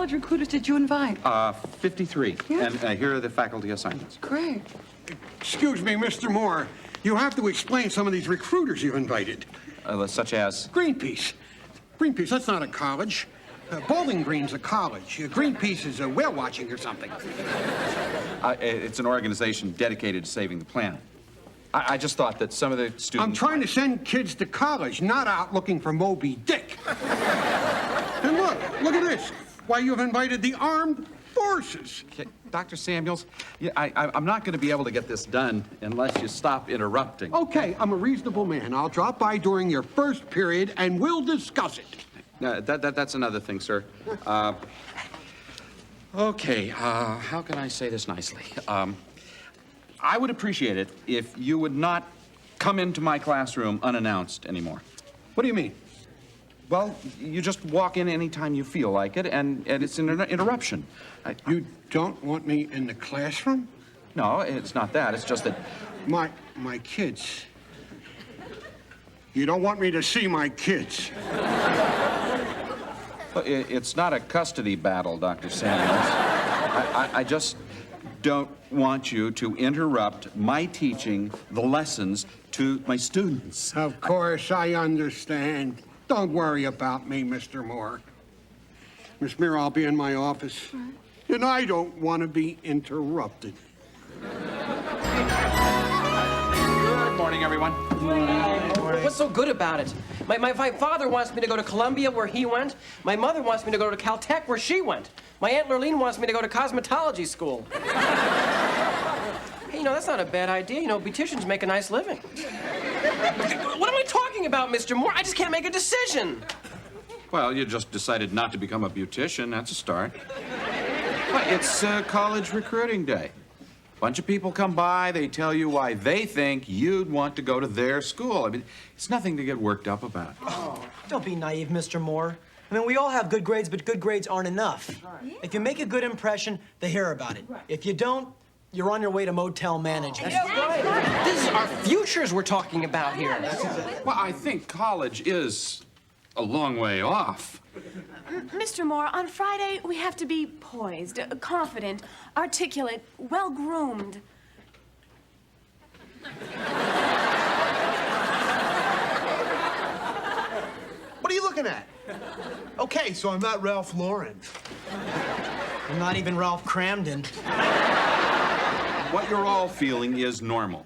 college recruiters did you invite?
53.
Yeah.
And here are the faculty assignments.
Great.
Excuse me, Mr. Moore. You have to explain some of these recruiters you've invited.
Such as?
Greenpeace. Greenpeace, that's not a college. Bowling Green's a college. Greenpeace is a whale watching or something.
It's an organization dedicated to saving the planet. I just thought that some of the students...
I'm trying to send kids to college, not out looking for Moby Dick. And look at this. Why, you've invited the armed forces.
Okay, Dr. Samuels, I'm not going to be able to get this done unless you stop interrupting.
Okay, I'm a reasonable man. I'll drop by during your first period and we'll discuss it.
That's another thing, sir. Okay, how can I say this nicely? I would appreciate it if you would not come into my classroom unannounced anymore.
What do you mean?
Well, you just walk in anytime you feel like it, and it's an interruption.
You don't want me in the classroom?
No, it's not that. It's just that...
My kids. You don't want me to see my kids.
It's not a custody battle, Dr. Samuels. I just don't want you to interrupt my teaching the lessons to my students.
Of course, I understand. Don't worry about me, Mr. Moore. Miss Mira, I'll be in my office. And I don't want to be interrupted.
Good morning, everyone.
What's so good about it? My father wants me to go to Columbia, where he went. My mother wants me to go to Caltech, where she went. My Aunt Lurleen wants me to go to cosmetology school. Hey, that's not a bad idea. Beauticians make a nice living. What am I talking about, Mr. Moore? I just can't make a decision.
Well, you just decided not to become a beautician. That's a start. Well, it's college recruiting day. Bunch of people come by, they tell you why they think you'd want to go to their school. I mean, it's nothing to get worked up about.
Oh, don't be naive, Mr. Moore. I mean, we all have good grades, but good grades aren't enough. If you make a good impression, they hear about it. If you don't, you're on your way to motel management.
That's right. This is our futures we're talking about here.
Well, I think college is a long way off.
Mr. Moore, on Friday, we have to be poised, confident, articulate, well-groomed.
What are you looking at? Okay, so I'm not Ralph Lauren.
I'm not even Ralph Cramden.
What you're all feeling is normal.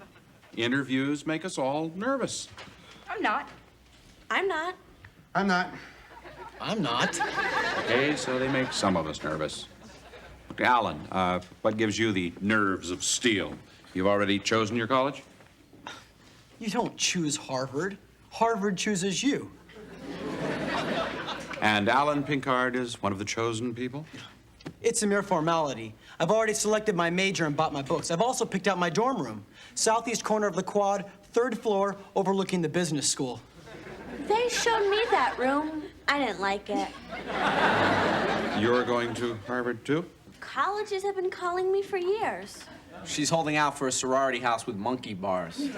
Interviews make us all nervous.
I'm not. I'm not.
I'm not.
I'm not.
Okay, so they make some of us nervous. Okay, Alan, what gives you the nerves of steel? You've already chosen your college?
You don't choose Harvard. Harvard chooses you.
And Alan Pinkard is one of the chosen people?
It's a mere formality. I've already selected my major and bought my books. I've also picked out my dorm room. Southeast corner of the quad, 3rd floor, overlooking the business school.
They showed me that room. I didn't like it.
You're going to Harvard, too?
Colleges have been calling me for years.
She's holding out for a sorority house with monkey bars.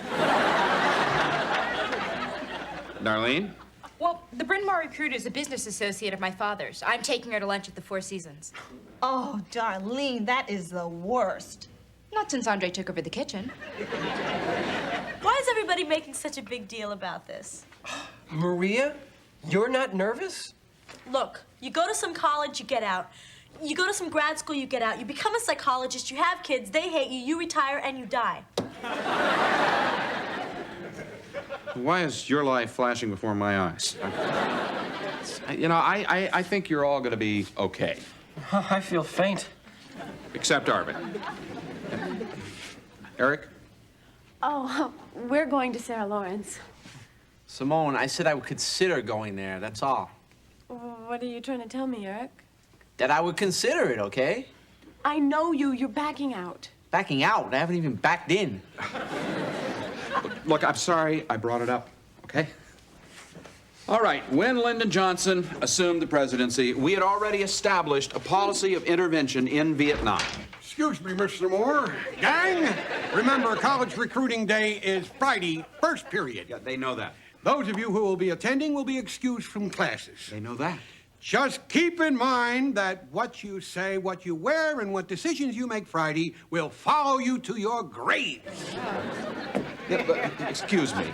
Darlene?
Well, the Bryn Mawr Recruiter is a business associate of my father's. I'm taking her to lunch at the Four Seasons.
Oh, Darlene, that is the worst.
Not since Andre took over the kitchen.
Why is everybody making such a big deal about this?
Maria, you're not nervous?
Look, you go to some college, you get out. You go to some grad school, you get out. You become a psychologist, you have kids, they hate you, you retire, and you die.
Why is your life flashing before my eyes? I think you're all going to be okay.
I feel faint.
Except Arvin. Eric?
Oh, we're going to Sarah Lawrence.
Simone, I said I would consider going there, that's all.
What are you trying to tell me, Eric?
That I would consider it, okay?
I know you. You're backing out.
Backing out? I haven't even backed in.
Look, I'm sorry I brought it up, okay? All right, when Lyndon Johnson assumed the presidency, we had already established a policy of intervention in Vietnam.
Excuse me, Mr. Moore. Gang, remember, college recruiting day is Friday, first period.
Yeah, they know that.
Those of you who will be attending will be excused from classes.
They know that.
Just keep in mind that what you say, what you wear, and what decisions you make Friday will follow you to your graves.
Yeah, but, excuse me.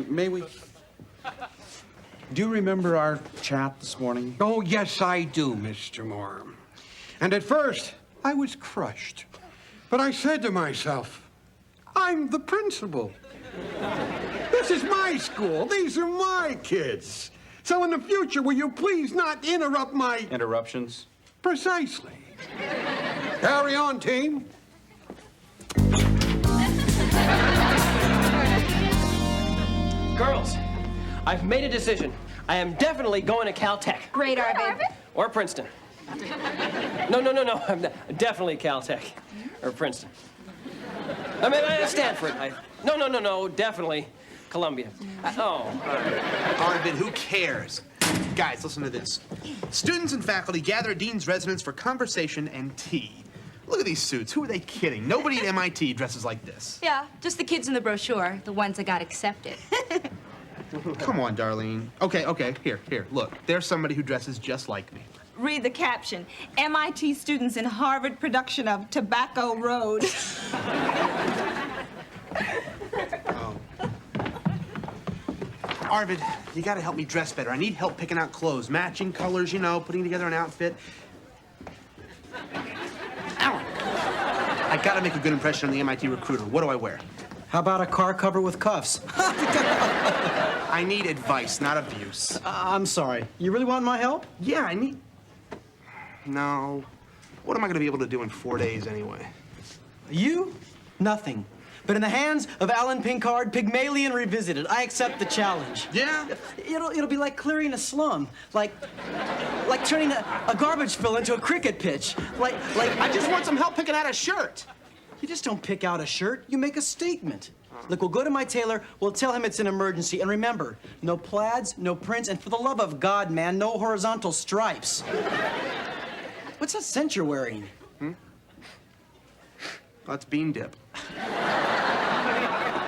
May we... Do you remember our chat this morning?
Oh, yes, I do, Mr. Moore. And at first, I was crushed. But I said to myself, I'm the principal. This is my school. These are my kids. So in the future, will you please not interrupt my...
Interruptions?
Precisely. Carry on, team.
Girls, I've made a decision. I am definitely going to Caltech.
Great, Arvid.
Or Princeton. No. I'm definitely Caltech. Or Princeton. I mean, Stanford. No. Definitely Columbia.
Arvid, who cares? Guys, listen to this. Students and faculty gather at Dean's residence for conversation and tea. Look at these suits. Who are they kidding? Nobody at MIT dresses like this.
Yeah, just the kids in the brochure, the ones that got accepted.
Come on, Darlene. Okay. Here. Look, there's somebody who dresses just like me.
Read the caption. MIT students in Harvard production of Tobacco Road.
Arvid, you gotta help me dress better. I need help picking out clothes, matching colors, putting together an outfit. Alan, I gotta make a good impression on the MIT recruiter. What do I wear?
How about a car cover with cuffs?
I need advice, not abuse.
I'm sorry. You really want my help?
Yeah, I need... No. What am I gonna be able to do in 4 days anyway?
You? Nothing. But in the hands of Alan Pinkard, Pygmalion Revisited, I accept the challenge.
Yeah?
It'll be like clearing a slum, like turning a garbage fill into a cricket pitch, like
I just want some help picking out a shirt.
You just don't pick out a shirt, you make a statement. Look, we'll go to my tailor, we'll tell him it's an emergency, and remember, no plaids, no prints, and for the love of God, man, no horizontal stripes. What's that scent you're wearing?
That's bean dip.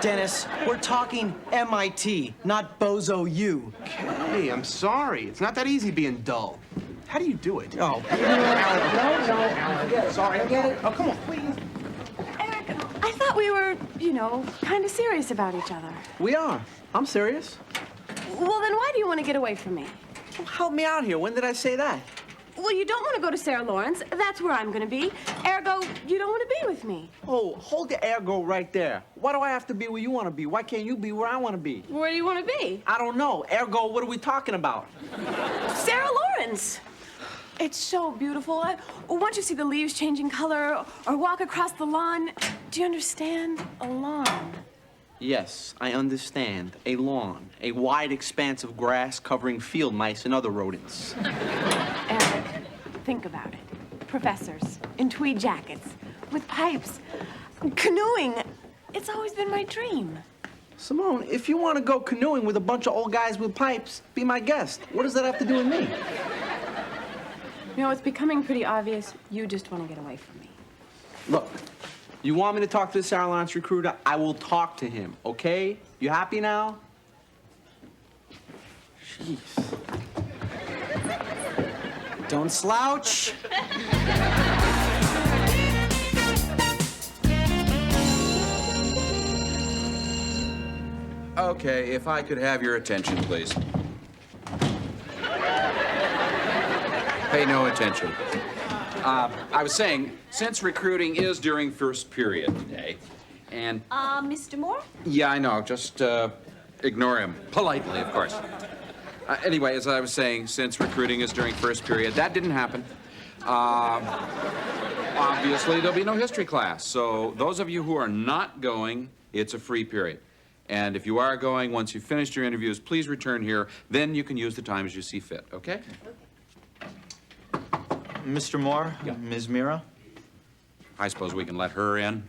Dennis, we're talking MIT, not Bozo U.
Hey, I'm sorry. It's not that easy being dull. How do you do it?
Oh.
Alan. Sorry, I get it. Oh, come on, please.
Eric, I thought we were, kind of serious about each other.
We are. I'm serious.
Well, then why do you want to get away from me?
Well, help me out here. When did I say that?
Well, you don't want to go to Sarah Lawrence. That's where I'm going to be. Ergo, you don't want to be with me.
Oh, hold the ergo right there. Why do I have to be where you want to be? Why can't you be where I want to be?
Where do you want to be?
I don't know. Ergo, what are we talking about?
Sarah Lawrence. It's so beautiful. Once you see the leaves changing color or walk across the lawn, do you understand? A lawn.
Yes, I understand. A lawn. A wide expanse of grass covering field mice and other rodents.
Eric, think about it. Professors in tweed jackets, with pipes, canoeing. It's always been my dream.
Simone, if you want to go canoeing with a bunch of old guys with pipes, be my guest. What does that have to do with me?
It's becoming pretty obvious you just want to get away from me.
Look, you want me to talk to the Sarah Lawrence recruiter? I will talk to him, okay? You happy now? Jeez.
Don't slouch.
Okay, if I could have your attention, please. Pay no attention. I was saying, since recruiting is during first period today, and...
Mr. Moore?
Yeah, I know. Just ignore him. Politely, of course. Anyway, as I was saying, since recruiting is during first period, that didn't happen. Obviously, there'll be no history class. So those of you who are not going, it's a free period. And if you are going, once you've finished your interviews, please return here. Then you can use the time as you see fit, okay?
Mr. Moore,
Yeah.
Ms. Mira.
I suppose we can let her in.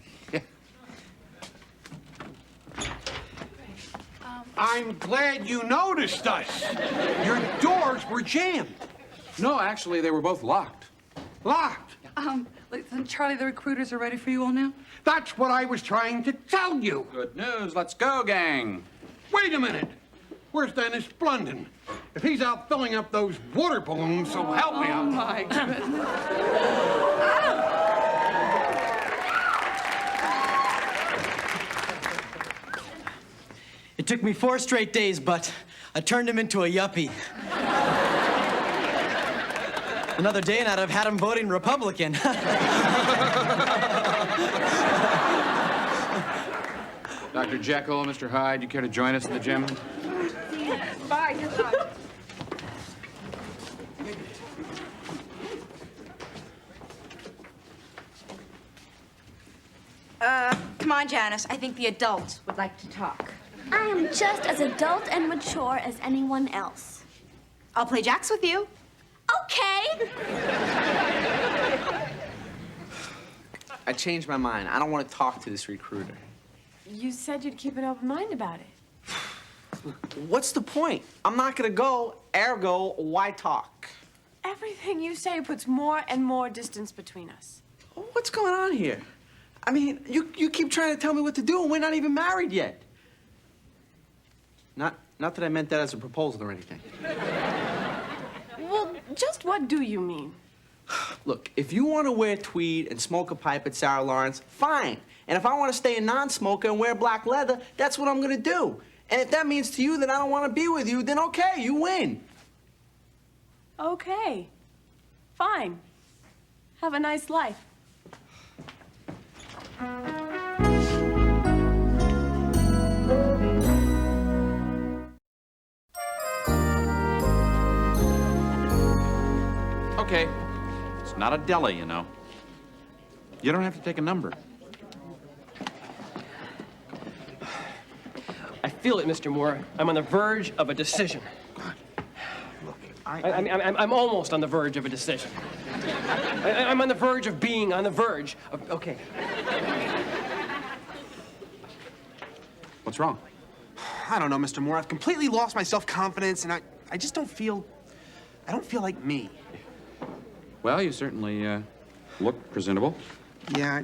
I'm glad you noticed us. Your doors were jammed.
No, actually, they were both locked.
Locked.
Listen, Charlie, the recruiters are ready for you all now?
That's what I was trying to tell you.
Good news. Let's go, gang.
Wait a minute. Where's Dennis Blunden? If he's out filling up those water balloons, so help me out.
Oh, my goodness.
It took me 4 straight days, but I turned him into a yuppie. Another day and I'd have had him voting Republican.
Dr. Jekyll, Mr. Hyde, you care to join us in the gym?
Bye. Goodbye.
Come on, Janice. I think the adults would like to talk.
I am just as adult and mature as anyone else.
I'll play jacks with you.
Okay.
I changed my mind. I don't want to talk to this recruiter.
You said you'd keep an open mind about it.
What's the point? I'm not gonna go, ergo, why talk?
Everything you say puts more and more distance between us.
What's going on here? I mean, you keep trying to tell me what to do, and we're not even married yet. Not that I meant that as a proposal or anything.
Well, just what do you mean?
Look, if you want to wear tweed and smoke a pipe at Sarah Lawrence, fine. And if I want to stay a non-smoker and wear black leather, that's what I'm gonna do. And if that means to you that I don't want to be with you, then okay, you win.
Okay. Fine. Have a nice life.
Okay. It's not a deli, you know. You don't have to take a number.
I feel it, Mr. Moore. I'm on the verge of a decision. I'm almost on the verge of a decision. I'm on the verge of being on the verge of... Okay.
What's wrong?
I don't know, Mr. Moore. I've completely lost my self-confidence, and I just don't feel... I don't feel like me.
Well, you certainly look presentable.
Yeah,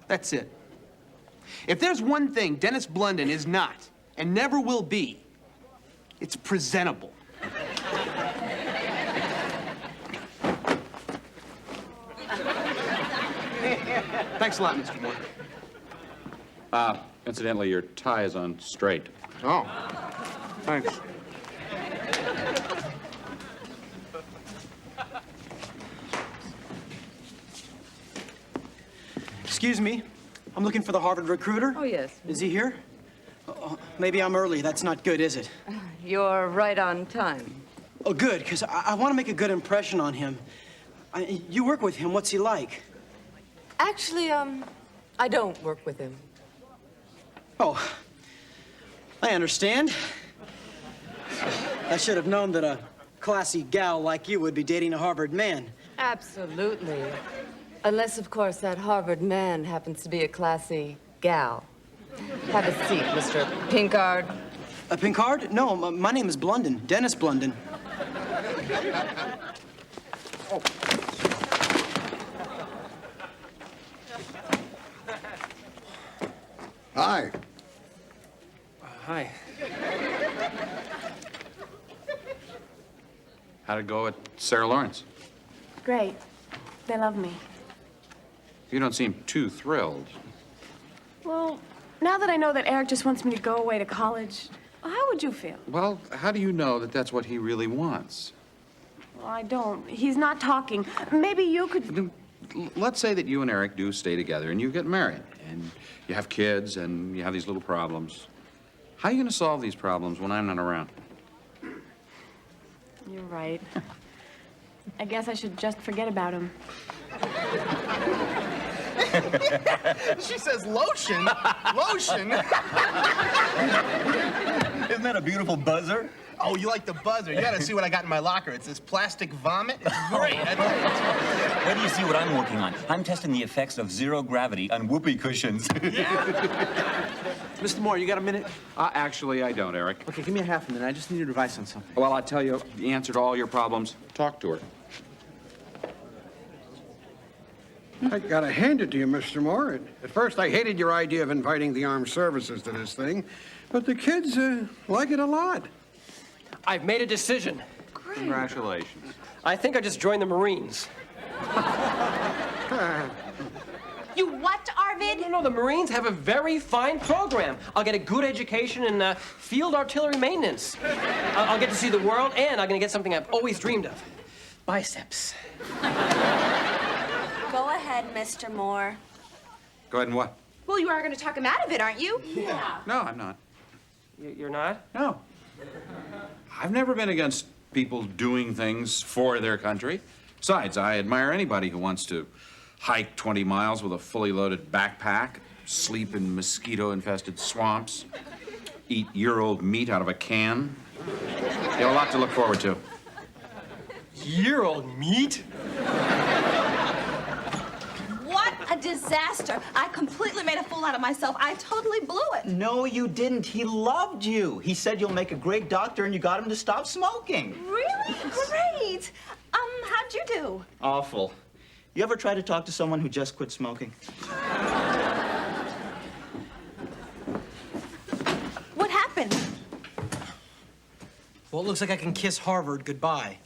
that's it. If there's one thing Dennis Blunden is not, and never will be, it's presentable. Thanks a lot, Mr. Moore.
Incidentally, your tie is on straight.
Oh, thanks.
Excuse me. I'm looking for the Harvard recruiter.
Oh, yes.
Is he here? Maybe I'm early. That's not good, is it?
You're right on time.
Oh, good, because I want to make a good impression on him. You work with him. What's he like?
Actually, I don't work with him.
Oh, I understand. I should have known that a classy gal like you would be dating a Harvard man.
Absolutely. Unless, of course, that Harvard man happens to be a classy gal. Have a seat, Mr. Pinkard.
A Pinkard? No, my name is Blunden. Dennis Blunden.
Oh.
Hi.
Hi.
How'd it go at Sarah Lawrence?
Great. They love me.
You don't seem too thrilled.
Well, now that I know that Eric just wants me to go away to college, how would you feel?
Well, how do you know that that's what he really wants?
Well, I don't. He's not talking. Maybe you could...
Let's say that you and Eric do stay together and you get married and you have kids and you have these little problems. How are you going to solve these problems when I'm not around?
You're right. I guess I should just forget about him.
She says lotion. Lotion.
Isn't that a beautiful buzzer?
Oh, you like the buzzer? You gotta see what I got in my locker. It's this plastic vomit. It's great.
Where do you see what I'm working on? I'm testing the effects of zero gravity on whoopee cushions.
Mr. Moore, you got a minute?
Actually, I don't, Eric.
Okay, give me a half a minute. I just need your advice on something.
Well, I'll tell you the answer to all your problems. Talk to her.
I gotta hand it to you, Mr. Moore. At first, I hated your idea of inviting the armed services to this thing, but the kids like it a lot.
I've made a decision.
Great. Congratulations.
I think I just joined the Marines.
You what, Arvid?
No, the Marines have a very fine program. I'll get a good education in field artillery maintenance. I'll get to see the world, and I'm gonna get something I've always dreamed of. Biceps.
Go ahead, Mr. Moore.
Go ahead and what?
Well, you are going to talk him out of it, aren't you?
Yeah.
No, I'm not.
You're not?
No. I've never been against people doing things for their country. Besides, I admire anybody who wants to hike 20 miles with a fully loaded backpack, sleep in mosquito-infested swamps, eat year-old meat out of a can. You have a lot to look forward to.
Year-old meat?
What a disaster. I completely made a fool out of myself. I totally blew it.
No, you didn't. He loved you. He said you'll make a great doctor and you got him to stop smoking.
Really? Great. How'd you do?
Awful. You ever try to talk to someone who just quit smoking?
What happened?
Well, it looks like I can kiss Harvard goodbye.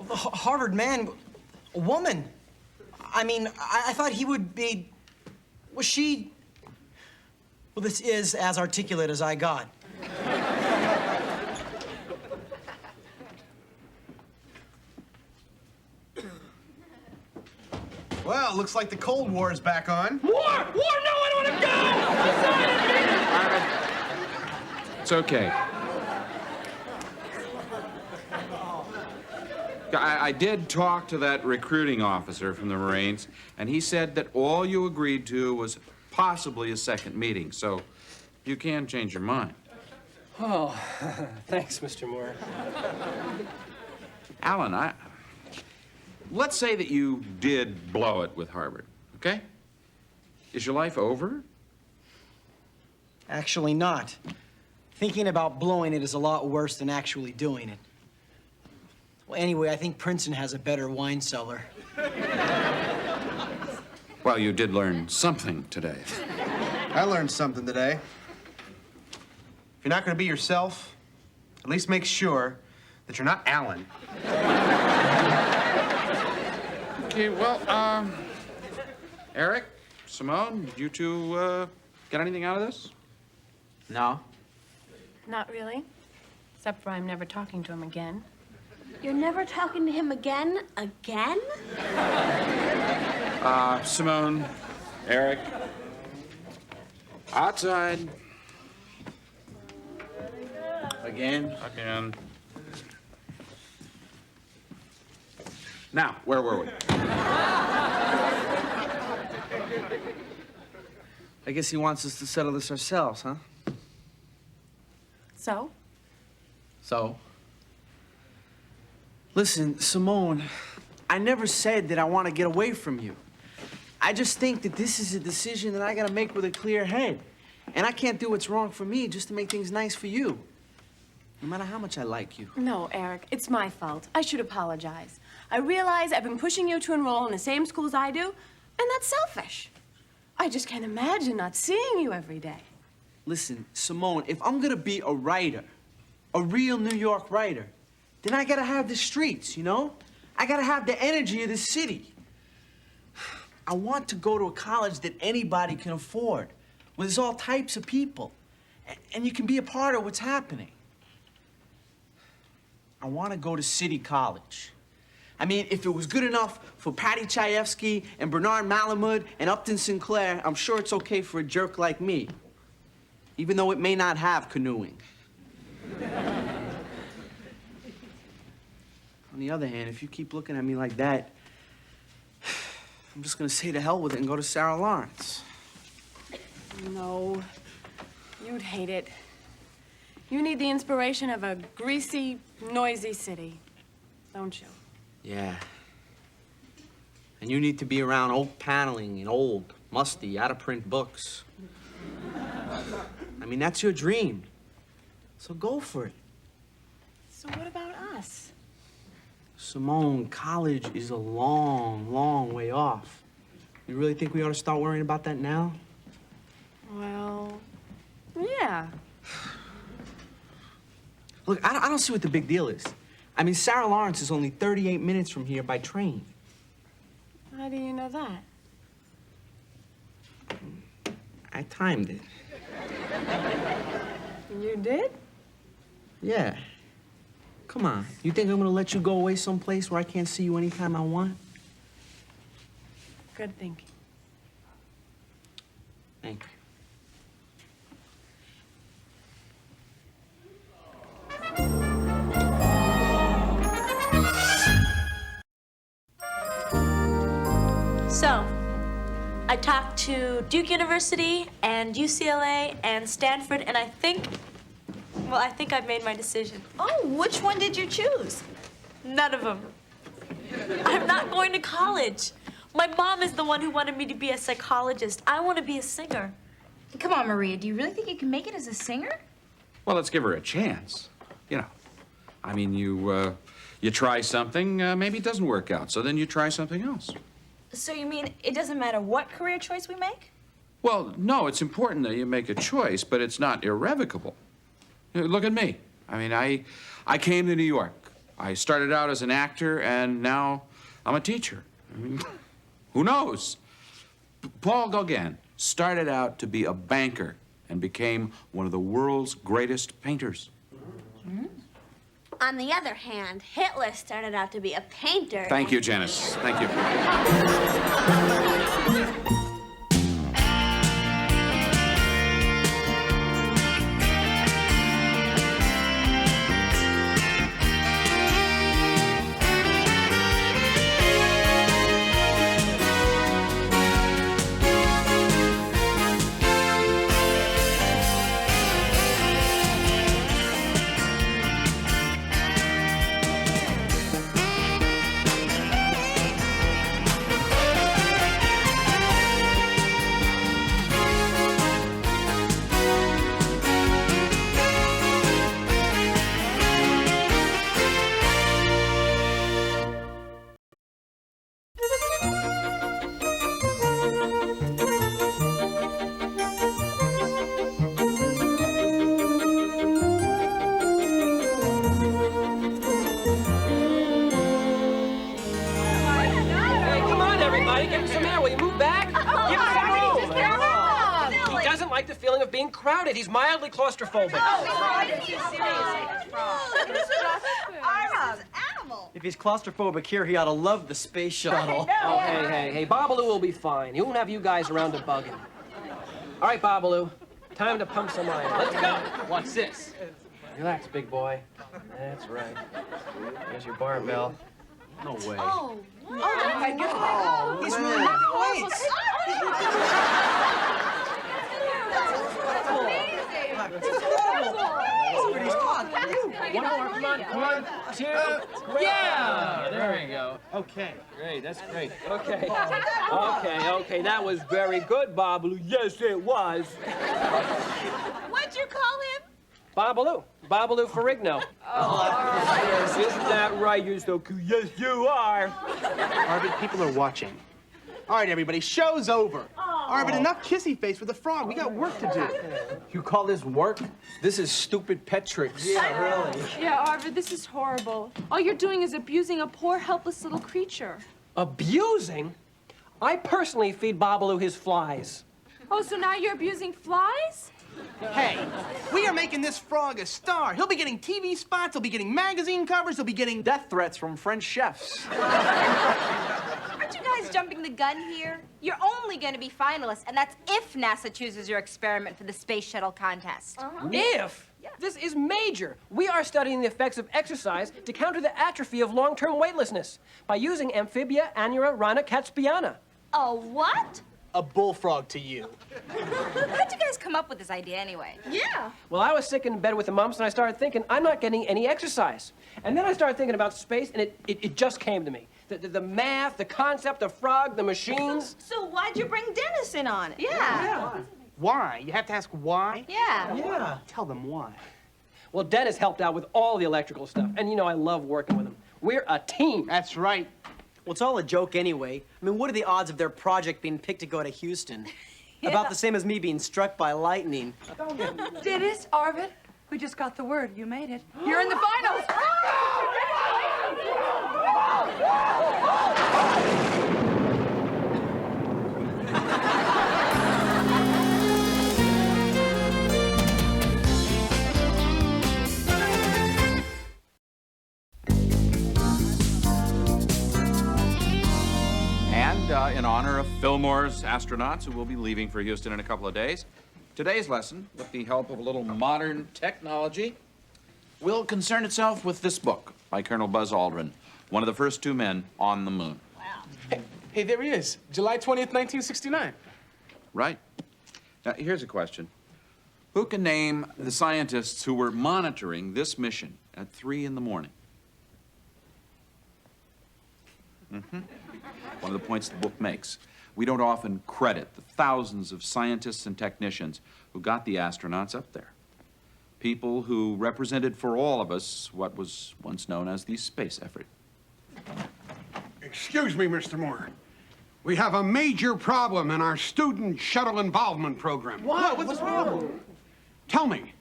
The Harvard man, a woman. I mean, I thought he would be. Was she? Well, this is as articulate as I got.
Well, looks like the Cold War is back on.
War! War! No, I don't want to go!
It's okay. I did talk to that recruiting officer from the Marines, and he said that all you agreed to was possibly a second meeting, so you can change your mind.
Oh, thanks, Mr. Moore.
Alan, let's say that you did blow it with Harvard, okay? Is your life over?
Actually, not. Thinking about blowing it is a lot worse than actually doing it. Well, anyway, I think Princeton has a better wine cellar.
Well, you did learn something today.
I learned something today. If you're not going to be yourself, at least make sure that you're not Alan.
Okay, well, Eric, Simone, did you two get anything out of this?
No.
Not really. Except for I'm never talking to him again.
You're never talking to him again? Again?
Simone, Eric, outside.
Again?
Again. Now, where were we?
I guess he wants us to settle this ourselves, huh?
So?
So? Listen, Simone, I never said that I want to get away from you. I just think that this is a decision that I gotta make with a clear head. And I can't do what's wrong for me just to make things nice for you. No matter how much I like you.
No, Eric, it's my fault. I should apologize. I realize I've been pushing you to enroll in the same school as I do, and that's selfish. I just can't imagine not seeing you every day.
Listen, Simone, if I'm gonna be a writer, a real New York writer, then I gotta have the streets, you know? I gotta have the energy of the city. I want to go to a college that anybody can afford, where there's all types of people, and you can be a part of what's happening. I want to go to City College. I mean, if it was good enough for Patty Chayefsky and Bernard Malamud and Upton Sinclair, I'm sure it's okay for a jerk like me, even though it may not have canoeing. On the other hand, if you keep looking at me like that, I'm just gonna say to hell with it and go to Sarah Lawrence.
No, you'd hate it. You need the inspiration of a greasy, noisy city, don't you?
Yeah. And you need to be around old paneling and old, musty, out-of-print books. I mean, that's your dream. So go for it.
So what about us?
Simone, college is a long, long way off. You really think we ought to start worrying about that now?
Well, yeah.
Look, I don't see what the big deal is. I mean, Sarah Lawrence is only 38 minutes from here by train.
How do you know that?
I timed it.
You did?
Yeah. Come on. You think I'm gonna let you go away someplace where I can't see you anytime I want?
Good thinking.
Thank you.
So, I talked to Duke University and UCLA and Stanford, and I think I've made my decision.
Oh, which one did you choose?
None of them. I'm not going to college. My mom is the one who wanted me to be a psychologist. I want to be a singer.
Come on, Maria, do you really think you can make it as a singer?
Well, let's give her a chance. You know, I mean, you try something, maybe it doesn't work out, so then you try something else.
So you mean it doesn't matter what career choice we make?
Well, no, it's important that you make a choice, but it's not irrevocable. You know, look at me. I mean, I came to New York. I started out as an actor, and now I'm a teacher. I mean, who knows? Paul Gauguin started out to be a banker and became one of the world's greatest painters.
On the other hand, Hitler started out to be a painter.
Thank you, Janice. Thank you.
Crowded. He's mildly claustrophobic.
If he's claustrophobic here, he ought to love the space shuttle.
Oh, hey, Babalu will be fine. He won't have you guys around to bug him. All right, Babalu, time to pump some iron. Let's go. What's this? Relax, big boy. That's right. There's your barbell.
No way.
Oh,
my God. He's really lifting weights.
One more, come on. 1, 2, yeah! There we go. Okay. Great, that's great. Okay. Okay, that was very good, Babalu. Yes, it was.
What'd you call him?
Babalu. Babalu Ferrigno.
Oh.
Isn't that right? You're so cool. Yes, you are.
Arvid, people are watching. All right, everybody, show's over. Arvid, enough kissy face with the frog. We got work to do.
You call this work? This is stupid pet tricks.
Yeah, really. Yeah, Arvid, this is horrible. All you're doing is abusing a poor, helpless little creature.
Abusing? I personally feed Babalu his flies.
Oh, so now you're abusing flies?
Hey, we are making this frog a star. He'll be getting TV spots, he'll be getting magazine covers, he'll be getting
death threats from French chefs.
Aren't you guys jumping the gun here? You're only going to be finalists, and that's if NASA chooses your experiment for the space shuttle contest.
If? Yeah. This is major. We are studying the effects of exercise to counter the atrophy of long-term weightlessness by using Amphibia annua rana catspiana.
Oh, what?
A bullfrog to you.
How'd you guys come up with this idea anyway?
Yeah.
Well, I was sick in bed with the mumps, and I started thinking, I'm not getting any exercise. And then I started thinking about space, and it just came to me. The math, the concept, the frog, the machines.
So why'd you bring Dennis in on it?
Yeah.
Why? You have to ask why?
Yeah.
Yeah. Tell them why.
Well, Dennis helped out with all the electrical stuff, and you know I love working with him. We're a team.
That's right.
Well, it's all a joke anyway. I mean, what are the odds of their project being picked to go to Houston? About the same as me being struck by lightning.
Dennis, Arvid, we just got the word. You made it. You're in the finals.
And in honor of Fillmore's astronauts who will be leaving for Houston in a couple of days, today's lesson, with the help of a little modern technology, will concern itself with this book by Colonel Buzz Aldrin, one of the first 2 men on the moon.
Wow. Hey, there he is. July 20th, 1969.
Right. Now, here's a question. Who can name the scientists who were monitoring this mission at 3 in the morning? One of the points the book makes. We don't often credit the thousands of scientists and technicians who got the astronauts up there. People who represented for all of us what was once known as the space effort.
Excuse me, Mr. Moore. We have a major problem in our student shuttle involvement program.
What? What's the problem?
Tell me,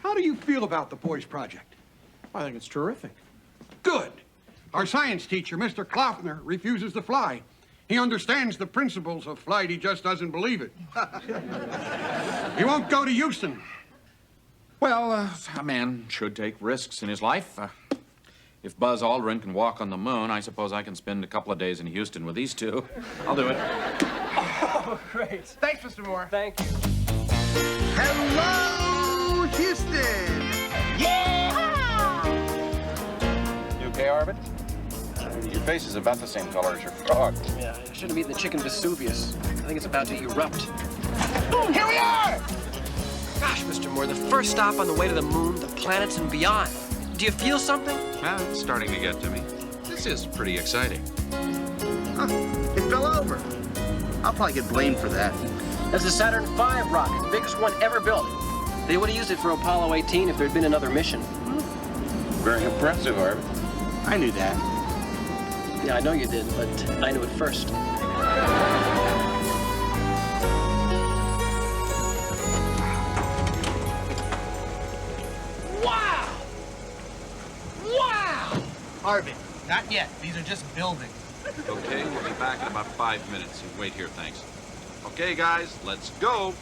how do you feel about the boys' project?
I think it's terrific.
Good. Our science teacher, Mr. Kloffner, refuses to fly. He understands the principles of flight, he just doesn't believe it. He won't go to Houston.
Well, a man should take risks in his life. If Buzz Aldrin can walk on the moon, I suppose I can spend a couple of days in Houston with these 2. I'll do it.
Oh, great. Thanks, Mr. Moore.
Thank you.
Hello, Houston. Yeah!
You okay, Arvid? Your face is about the same color as your frog.
Yeah, I should have eaten the chicken Vesuvius. I think it's about to erupt.
Here we are!
Gosh, Mr. Moore, the first stop on the way to the moon, the planets and beyond. Do you feel something?
It's starting to get to me. This is pretty exciting.
Huh, it fell over. I'll probably get blamed for that.
That's the Saturn V rocket, the biggest one ever built. They would have used it for Apollo 18 if there'd been another mission.
Very impressive, Arvid.
I knew that.
Yeah, I know you did, but I knew it first.
Wow! Wow! Arvid, not yet. These are just buildings.
Okay, we'll be back in about 5 minutes. You wait here, thanks. Okay, guys, let's go.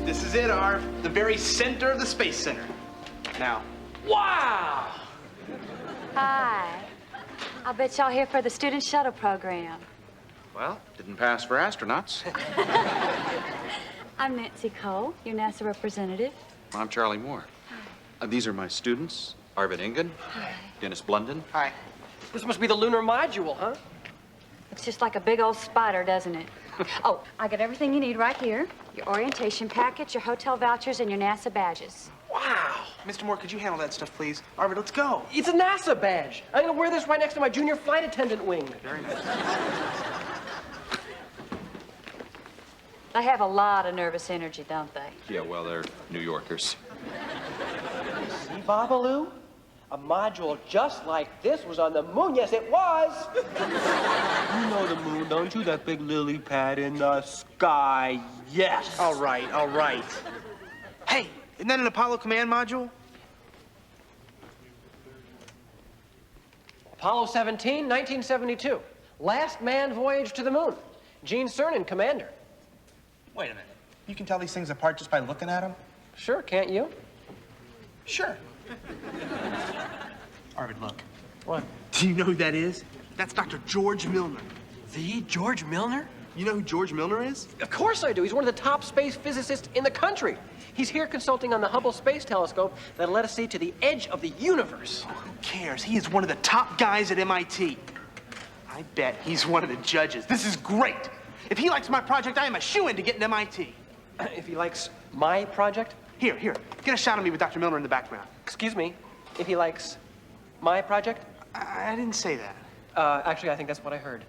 This is it, Arv. The very center of the Space Center. Now, wow!
Hi. I'll bet y'all here for the student shuttle program.
Well, didn't pass for astronauts.
I'm Nancy Cole, your NASA representative.
I'm Charlie Moore. These are my students, Arvid Ingen, Dennis Blunden.
Hi.
This must be the lunar module, huh?
Looks just like a big old spider, doesn't it? Oh, I got everything you need right here. Your orientation package, your hotel vouchers, and your NASA badges.
Wow! Mr. Moore, could you handle that stuff, please? Arvid, let's go.
It's a NASA badge. I'm gonna wear this right next to my junior flight attendant wing.
Very nice.
They have a lot of nervous energy, don't they?
Yeah, well, they're New Yorkers.
See, Babalu? A module just like this was on the moon. Yes, it was. You know the moon, don't you? That big lily pad in the sky. Yes.
All right, all right. Hey, isn't that an Apollo command module?
Apollo 17, 1972. Last manned voyage to the moon. Gene Cernan, commander.
Wait a minute. You can tell these things apart just by looking at them?
Sure, can't you?
Sure.
Arvid, look.
What?
Do you know who that is? That's Dr. George Milner.
The George Milner?
You know who George Milner is?
Of course I do. He's one of the top space physicists in the country. He's here consulting on the Hubble Space Telescope that'll let us see to the edge of the universe.
Oh, who cares? He is one of the top guys at MIT. I bet he's one of the judges. This is great. If he likes my project, I am a shoo-in to get into MIT.
If he likes my project?
Here, get a shot of me with Dr. Milner in the background.
Excuse me, if he likes my project?
I didn't say that.
Actually, I think that's what I heard.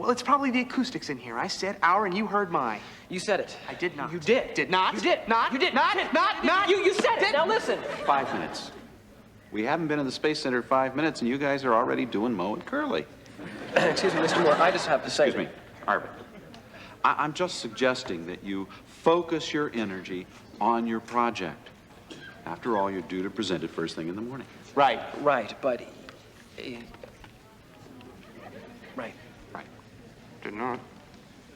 Well, it's probably the acoustics in here. I said our and you heard my.
You said it.
I did not.
You did.
Did not.
You did.
Not.
You did.
Not. Not.
You said it.
Did.
Now listen.
5 minutes. We haven't been in the Space Center 5 minutes, and you guys are already doing Moe and Curly.
Excuse me, Mr. Moore. I just have to say.
Excuse me, Arvid. I'm just suggesting that you focus your energy on your project. After all, you're due to present it first thing in the morning.
Right, but... right.
Did not.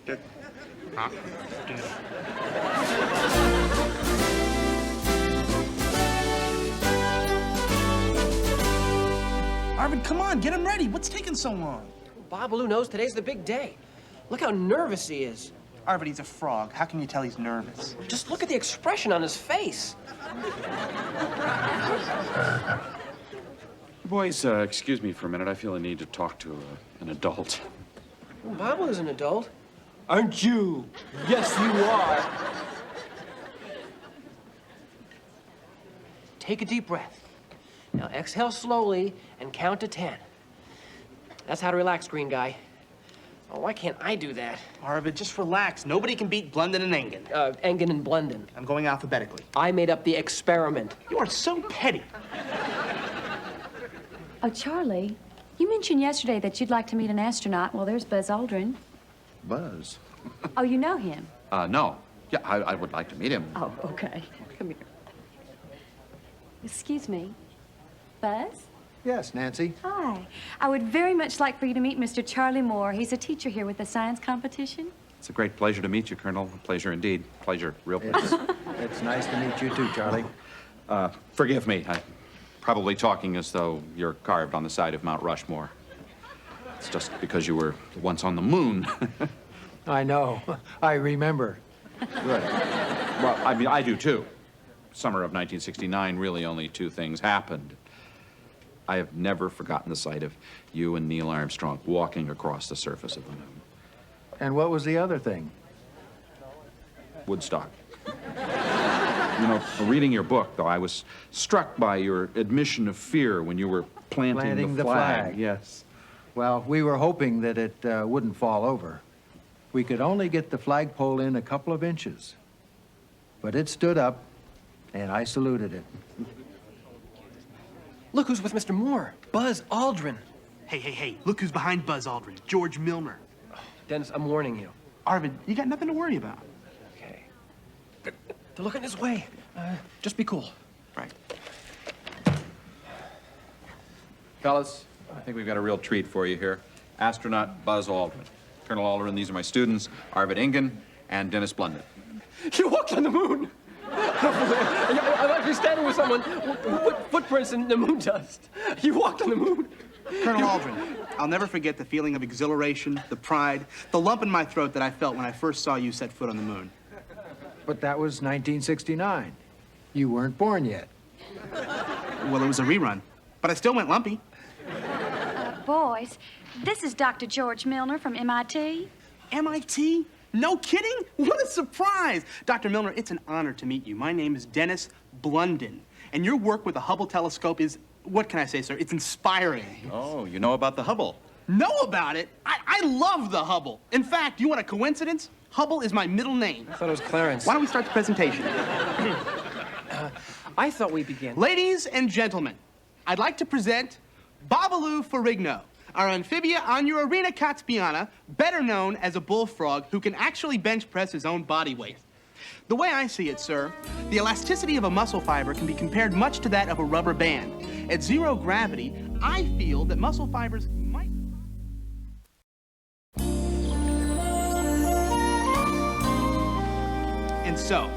Did not. Did.
Arvid, come on, get him ready. What's taking so long?
Babalu knows today's the big day. Look how nervous he is.
Arvid, he's a frog. How can you tell he's nervous?
Just look at the expression on his face.
Boys, excuse me for a minute. I feel a need to talk to an adult.
Babalu's an adult. Aren't you? Yes, you are. Take a deep breath. Now exhale slowly and count to 10. That's how to relax, green guy. Oh, why can't I do that?
Arvid, just relax. Nobody can beat Blunden and Engen.
Engen and Blunden.
I'm going alphabetically.
I made up the experiment.
You are so petty.
Oh, Charlie, you mentioned yesterday that you'd like to meet an astronaut. Well, there's Buzz Aldrin.
Buzz?
Oh, you know him?
No. Yeah, I would like to meet him.
Oh, okay. Come here. Excuse me. Buzz?
Yes, Nancy.
Hi. I would very much like for you to meet Mr. Charlie Moore. He's a teacher here with the science competition.
It's a great pleasure to meet you, Colonel. A pleasure indeed. Pleasure, real pleasure.
It's nice to meet you too, Charlie.
Forgive me. I'm probably talking as though you're carved on the side of Mount Rushmore. It's just because you were once on the moon.
I know. I remember.
Good. Well, I mean, I do too. Summer of 1969, really only two things happened. I have never forgotten the sight of you and Neil Armstrong walking across the surface of the moon.
And what was the other thing?
Woodstock. You know, reading your book, though, I was struck by your admission of fear when you were planting the flag.
Yes. Well, we were hoping that it wouldn't fall over. We could only get the flagpole in a couple of inches. But it stood up, and I saluted it.
Look who's with Mr. Moore. Buzz Aldrin.
Hey, look who's behind Buzz Aldrin. George Milner.
Oh, Dennis, I'm warning you.
Arvid, you got nothing to worry about.
Okay. They're looking his way. Just be cool.
Right.
Fellas, I think we've got a real treat for you here. Astronaut Buzz Aldrin. Colonel Aldrin, these are my students, Arvid Engen and Dennis Blunden.
You walked on the moon! I'm actually standing with someone who put footprints in the moon dust. You walked on the moon.
Colonel Aldrin, I'll never forget the feeling of exhilaration, the pride, the lump in my throat that I felt when I first saw you set foot on the moon.
But that was 1969. You weren't born yet.
Well, it was a rerun, but I still went lumpy.
Boys, this is Dr. George Milner from MIT.
MIT? No kidding? What a surprise! Dr. Milner, it's an honor to meet you. My name is Dennis Blunden, and your work with the Hubble telescope is, what can I say, sir? It's inspiring.
Oh, you know about the Hubble?
Know about it? I love the Hubble. In fact, you want a coincidence? Hubble is my middle name.
I thought it was Clarence.
Why don't we start the presentation?
I thought we began.
Ladies and gentlemen, I'd like to present Babalu Ferrigno, our amphibia Onurarina Katspiana, better known as a bullfrog who can actually bench press his own body weight. The way I see it, sir, the elasticity of a muscle fiber can be compared much to that of a rubber band. At zero gravity, I feel that muscle fibers might... And so,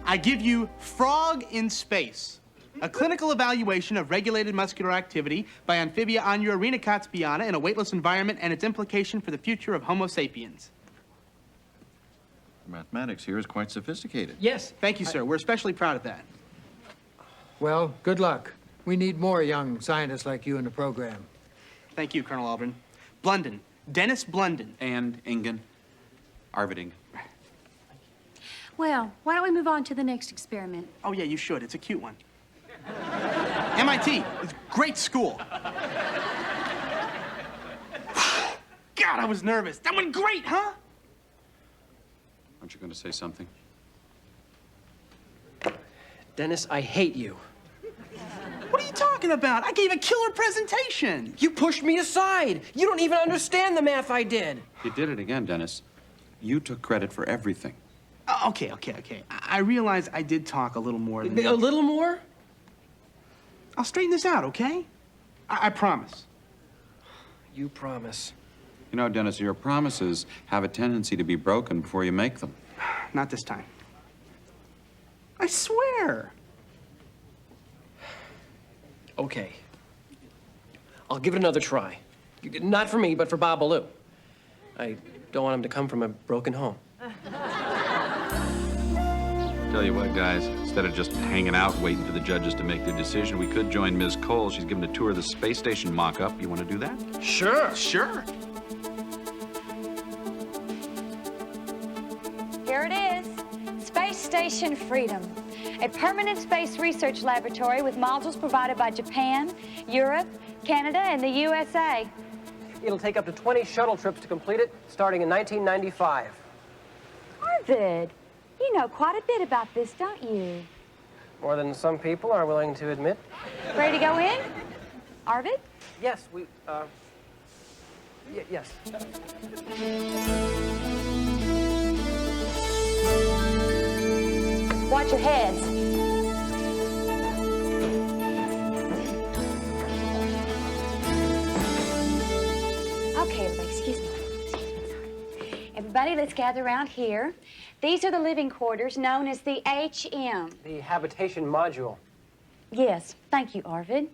I give you Frog in Space, a clinical evaluation of regulated muscular activity by Amphibia Onurarina Katspiana in a weightless environment and its implication for the future of Homo sapiens.
Mathematics here is quite sophisticated.
Yes. Thank you, sir. We're especially proud of that.
Well, good luck. We need more young scientists like you in the program.
Thank you, Colonel Aldrin. Blunden. Dennis Blunden.
And Engen. Arvid Engen.
Well, why don't we move on to the next experiment?
Oh, yeah, you should. It's a cute one. MIT. It's a great school. God,
I was nervous. That went great, huh?
Aren't you going to say something?
Dennis, I hate you.
What are you talking about? I gave a killer presentation.
You pushed me aside. You don't even understand the math I did.
You did it again, Dennis. You took credit for everything.
Okay. I realize I did talk a little more than
A little more?
I'll straighten this out, okay? I promise.
You promise.
You know, Dennis, your promises have a tendency to be broken before you make them.
Not this time. I swear.
Okay. I'll give it another try. Not for me, but for Babalu. I don't want him to come from a broken home.
Tell you what, guys, instead of just hanging out waiting for the judges to make their decision, we could join Ms. Cole. She's giving a tour of the space station mock-up. You want to do that?
Sure.
Here it is, Space Station Freedom, a permanent space research laboratory with modules provided by Japan, Europe, Canada, and the USA.
It'll take up to 20 shuttle trips to complete it, starting in 1995.
Arvid, you know quite a bit about this, don't you?
More than some people are willing to admit.
Ready to go in? Arvid?
Yes, yes.
Watch your heads. Okay, everybody, excuse me. Everybody, let's gather around here. These are the living quarters known as the HM.
The habitation module.
Yes, thank you, Arvid.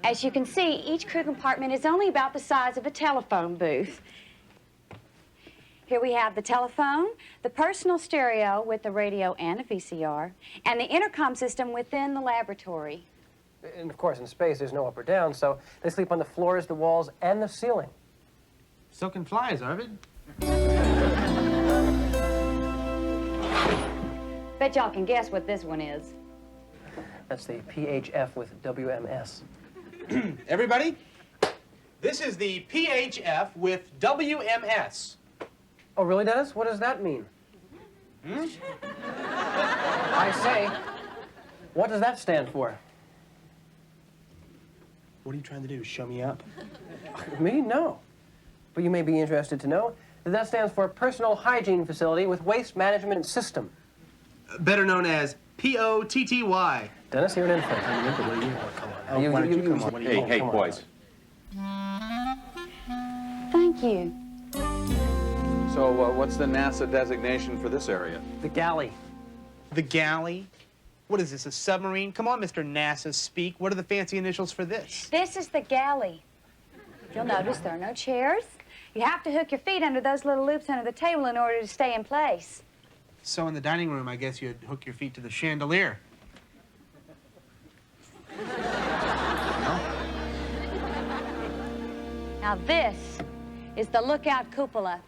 As you can see, each crew compartment is only about the size of a telephone booth. Here we have the telephone, the personal stereo with the radio and a VCR, and the intercom system within the laboratory.
And of course, in space, there's no up or down, so they sleep on the floors, the walls, and the ceiling.
So can flies, Arvid.
Bet y'all can guess what this one is.
That's the PHF with WMS.
Everybody, this is the PHF with WMS.
Oh, really, Dennis? What does that mean? I say, what does that stand for?
What are you trying to do, show me up?
Me? No. But you may be interested to know that stands for Personal Hygiene Facility with Waste Management System.
Better known as POTTY.
Dennis, you're an infant.
Why don't you come on?
Hey, boys.
Thank you.
So what's the NASA designation for this area?
The galley.
The galley? What is this, a submarine? Come on, Mr. NASA, speak. What are the fancy initials for this?
This is the galley. You'll notice there are no chairs. You have to hook your feet under those little loops under the table in order to stay in place.
So in the dining room, I guess you'd hook your feet to the chandelier.
Now this is the lookout cupola.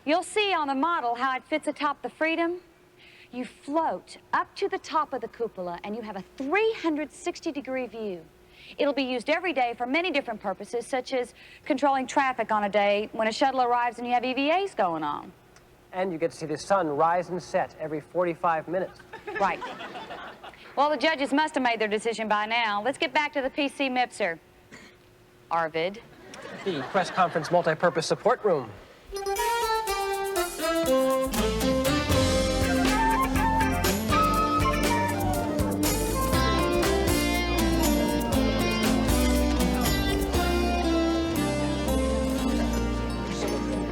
You'll see on the model how it fits atop the Freedom. You float up to the top of the cupola and you have a 360-degree view. It'll be used every day for many different purposes, such as controlling traffic on a day when a shuttle arrives and you have EVAs going on.
And you get to see the sun rise and set every 45 minutes.
Right. Well, the judges must have made their decision by now. Let's get back to the PC MIPSR. Arvid.
The press conference multi-purpose support room.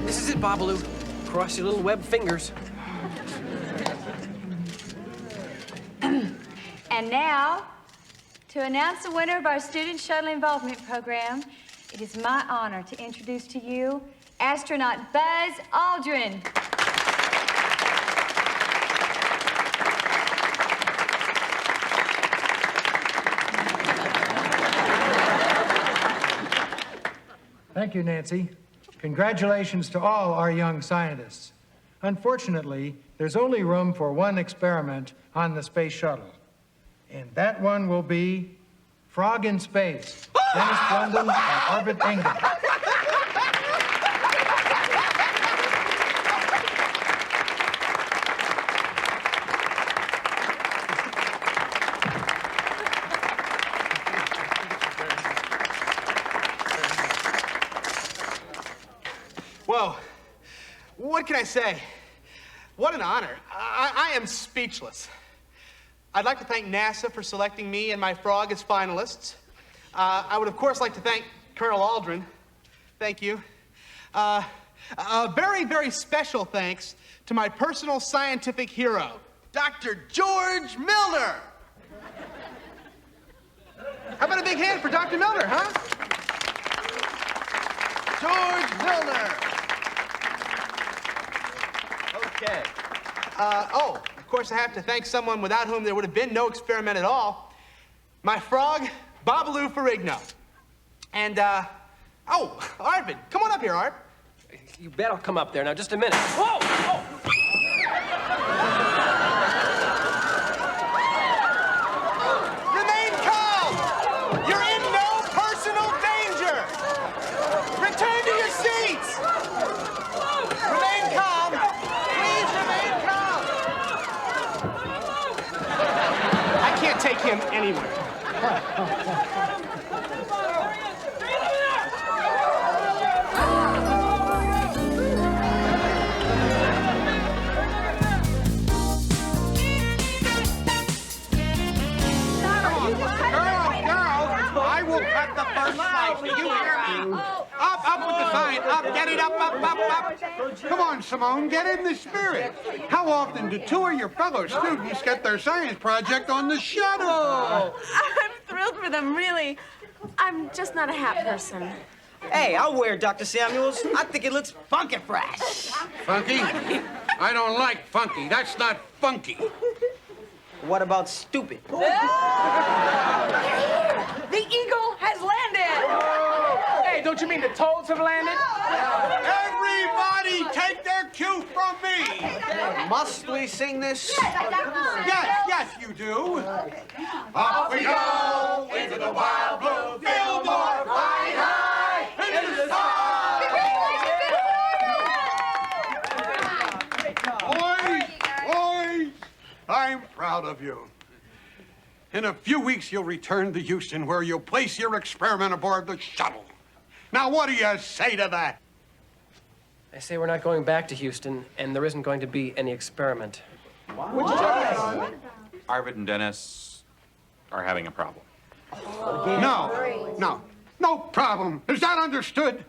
This is it, Babalu. Cross your little web fingers.
And now, to announce the winner of our Student Shuttle Involvement Program, it is my honor to introduce to you astronaut Buzz Aldrin.
Thank you, Nancy. Congratulations to all our young scientists. Unfortunately, there's only room for one experiment on the space shuttle. And that one will be Frog in Space, Dennis Blunden and Arvid Engel.
Whoa. What can I say? What an honor. I am speechless. I'd like to thank NASA for selecting me and my frog as finalists. I would, of course, like to thank Colonel Aldrin. Thank you. A very, very special thanks to my personal scientific hero,
Dr. George Milner.
How about a big hand for Dr. Milner, huh?
George Milner.
Okay. Oh, of course I have to thank someone without whom there would have been no experiment at all. My frog, Babalu Ferrigno. And, oh, Arvid, come on up here, Art.
You bet I'll come up there. Now, just a minute. Whoa! Oh.
Remain calm! You're in no personal danger! Return to your seats! Remain calm! Please remain calm! I can't take him anywhere.
Cut the first slice. Do you hear me? Up with the sign. Up. Get it up. Come on, Simone. Get in the spirit. How often do two of your fellow students get their science project on the shuttle?
I'm thrilled for them, really. I'm just not a hat person.
Hey, I'll wear it, Dr. Samuels. I think it looks funky fresh.
Funky? I don't like funky. That's not funky.
What about stupid?
The eagle has landed!
Hey, don't you mean the toads have landed?
Everybody take their cue from me.
Must we sing this?
Yes, you do. Off we go into the wild blue Fillmore, flying high into the sky. Boys, I'm proud of you. In a few weeks, you'll return to Houston, where you'll place your experiment aboard the shuttle. Now, what do you say to that?
I say we're not going back to Houston, and there isn't going to be any experiment.
Arvid and Dennis are having a problem.
No problem. Is that understood?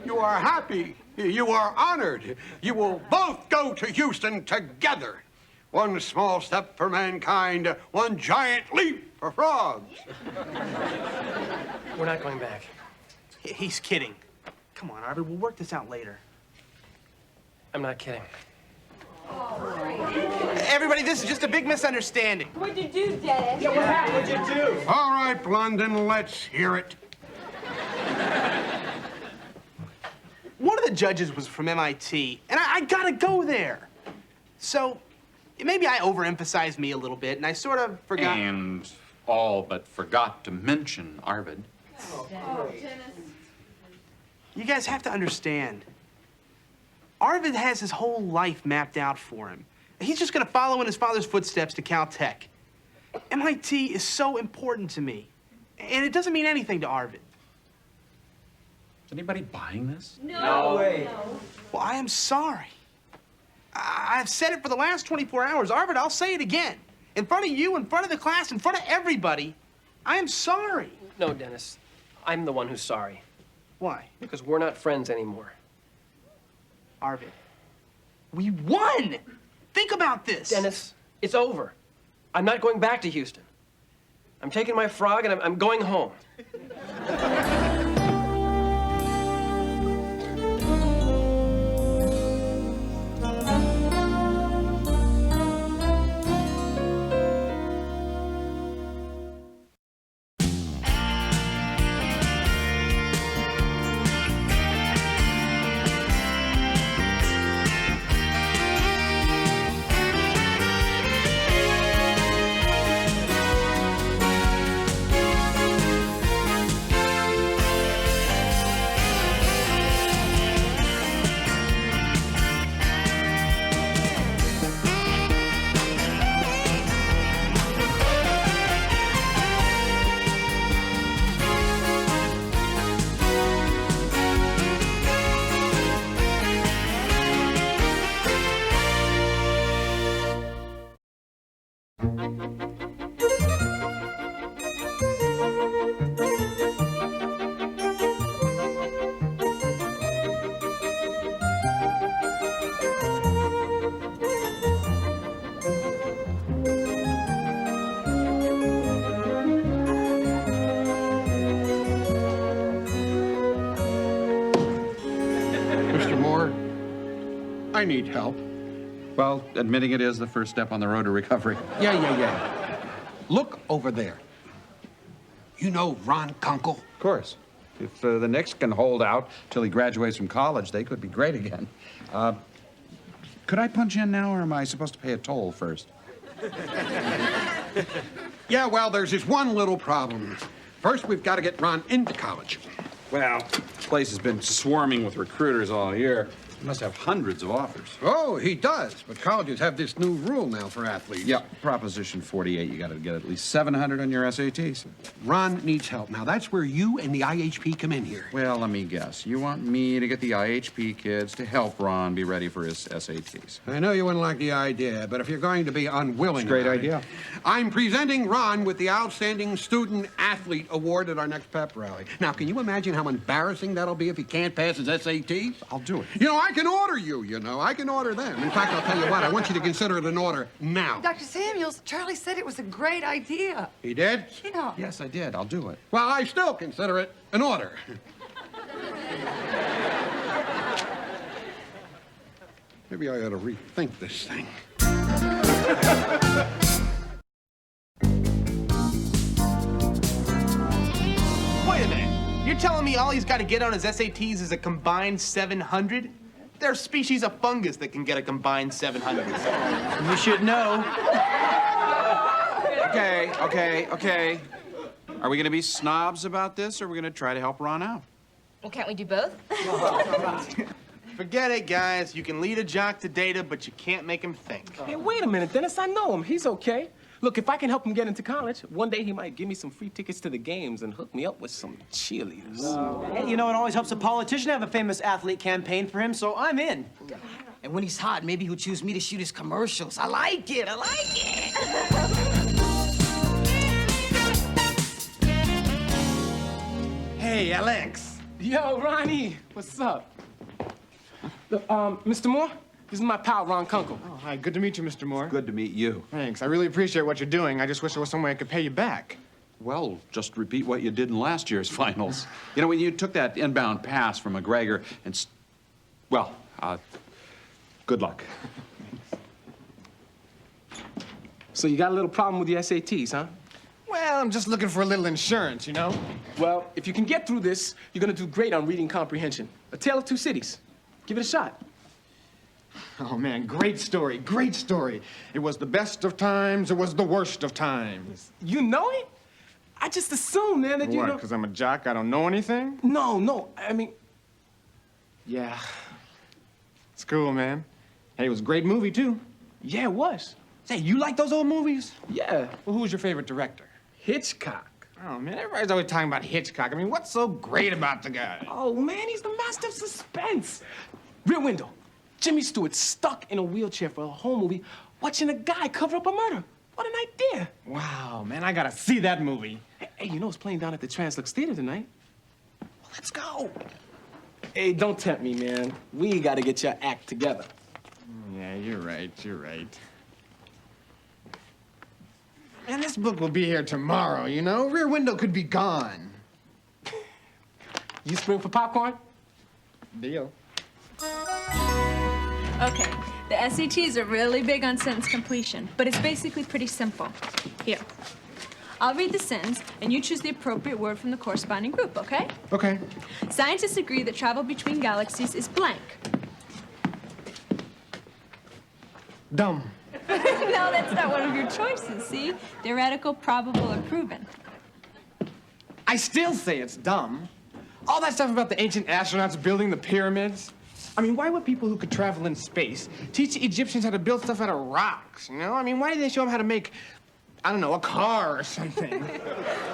You are happy. You are honored. You will both go to Houston together. One small step for mankind, one giant leap for frogs.
We're not going back.
He's kidding. Come on, Arvid, we'll work this out later.
I'm not kidding.
Everybody, this is just a big misunderstanding.
What'd you do, Dennis?
Yeah, what happened? What'd you do?
All right, London, let's hear it.
One of the judges was from MIT, and I gotta go there. So maybe I overemphasized me a little bit, and I sort of forgot.
And all but forgot to mention Arvid.
You guys have to understand. Arvid has his whole life mapped out for him. He's just gonna follow in his father's footsteps to Caltech. MIT is so important to me, and it doesn't mean anything to Arvid.
Is anybody buying this?
No way.
Well, I am sorry. I've said it for the last 24 hours. Arvid, I'll say it again. In front of you, in front of the class, in front of everybody. I am sorry.
No, Dennis. I'm the one who's sorry.
Why?
Because we're not friends anymore.
Arvid, we won! Think about this.
Dennis, it's over. I'm not going back to Houston. I'm taking my frog and I'm going home.
I need help.
Well, admitting it is the first step on the road to recovery.
Yeah. Look over there. You know Ron Kunkel?
Of course. If the Knicks can hold out till he graduates from college, they could be great again. Could I punch in now, or am I supposed to pay a toll first?
Yeah, well, there's this one little problem. First, we've got to get Ron into college.
Well, this place has been swarming with recruiters all year. He must have hundreds of offers.
Oh, he does. But colleges have this new rule now for athletes.
Yeah, Proposition 48, you got to get at least 700 on your SATs.
Ron needs help. Now, that's where you and the IHP come in here.
Well, let me guess. You want me to get the IHP kids to help Ron be ready for his SATs.
I know you wouldn't like the idea, but if you're going to be unwilling...
It's a great
about
idea.
it, I'm presenting Ron with the Outstanding Student Athlete Award at our next pep rally. Now, can you imagine how embarrassing that'll be if he can't pass his SATs?
I'll do it.
You know, I can order you, I can order them. In fact, I'll tell you what, I want you to consider it an order now.
Dr. Samuels, Charlie said it was a great idea.
He did?
Yeah.
Yes, I did. I'll do it.
Well, I still consider it an order. Maybe I ought to rethink this thing.
Wait a minute. You're telling me all he's got to get on his SATs is a combined 700? There's a species of fungus that can get a combined 700.
You should know.
Okay. Are we going to be snobs about this, or are we going to try to help Ron out?
Well, can't we do both?
Forget it, guys. You can lead a jock to data, but you can't make him think.
Hey, wait a minute, Dennis. I know him. He's okay. Look, if I can help him get into college, one day he might give me some free tickets to the games and hook me up with some cheerleaders.
Hey, you know, it always helps a politician to have a famous athlete campaign for him, so I'm in.
And when he's hot, maybe he'll choose me to shoot his commercials. I like it.
Hey, Alex. Yo, Ronnie. What's up? Look, Mr. Moore, this is my pal, Ron Kunkel.
Oh, hi. Good to meet you, Mr. Moore.
Good to meet you.
Thanks. I really appreciate what you're doing. I just wish there was some way I could pay you back.
Well, just repeat what you did in last year's finals. You know, when you took that inbound pass from McGregor and... good luck.
So you got a little problem with your SATs, huh?
Well, I'm just looking for a little insurance, you know?
Well, if you can get through this, you're gonna do great on reading comprehension. A Tale of Two Cities. Give it a shot.
Oh, man, great story, great story. It was the best of times, it was the worst of times.
You know it? I just assumed, man, that you
What,
know...
because I'm a jock, I don't know anything?
No, I mean...
Yeah. It's cool, man. Hey, it was a great movie, too.
Yeah, it was.
Say, you like those old movies?
Yeah.
Well, who was your favorite director?
Hitchcock.
Oh, man, everybody's always talking about Hitchcock. I mean, what's so great about the guy?
Oh, man, he's the master of suspense. Rear Window. Jimmy Stewart stuck in a wheelchair for a whole movie watching a guy cover up a murder. What an idea.
Wow, man, I gotta see that movie.
Hey, you know it's playing down at the Translux Theater tonight.
Well, let's go.
Hey, don't tempt me, man. We gotta get your act together.
Yeah, you're right. Man, this book will be here tomorrow, you know? Rear Window could be gone.
You spring for popcorn?
Deal.
Okay, the SATs are really big on sentence completion, but it's basically pretty simple. Here, I'll read the sentence, and you choose the appropriate word from the corresponding group, okay?
Okay.
Scientists agree that travel between galaxies is blank.
Dumb.
No, that's not one of your choices, see? Theoretical, probable, or proven.
I still say it's dumb. All that stuff about the ancient astronauts building the pyramids. I mean, why would people who could travel in space teach the Egyptians how to build stuff out of rocks, you know? I mean, why did they show them how to make, I don't know, a car or something?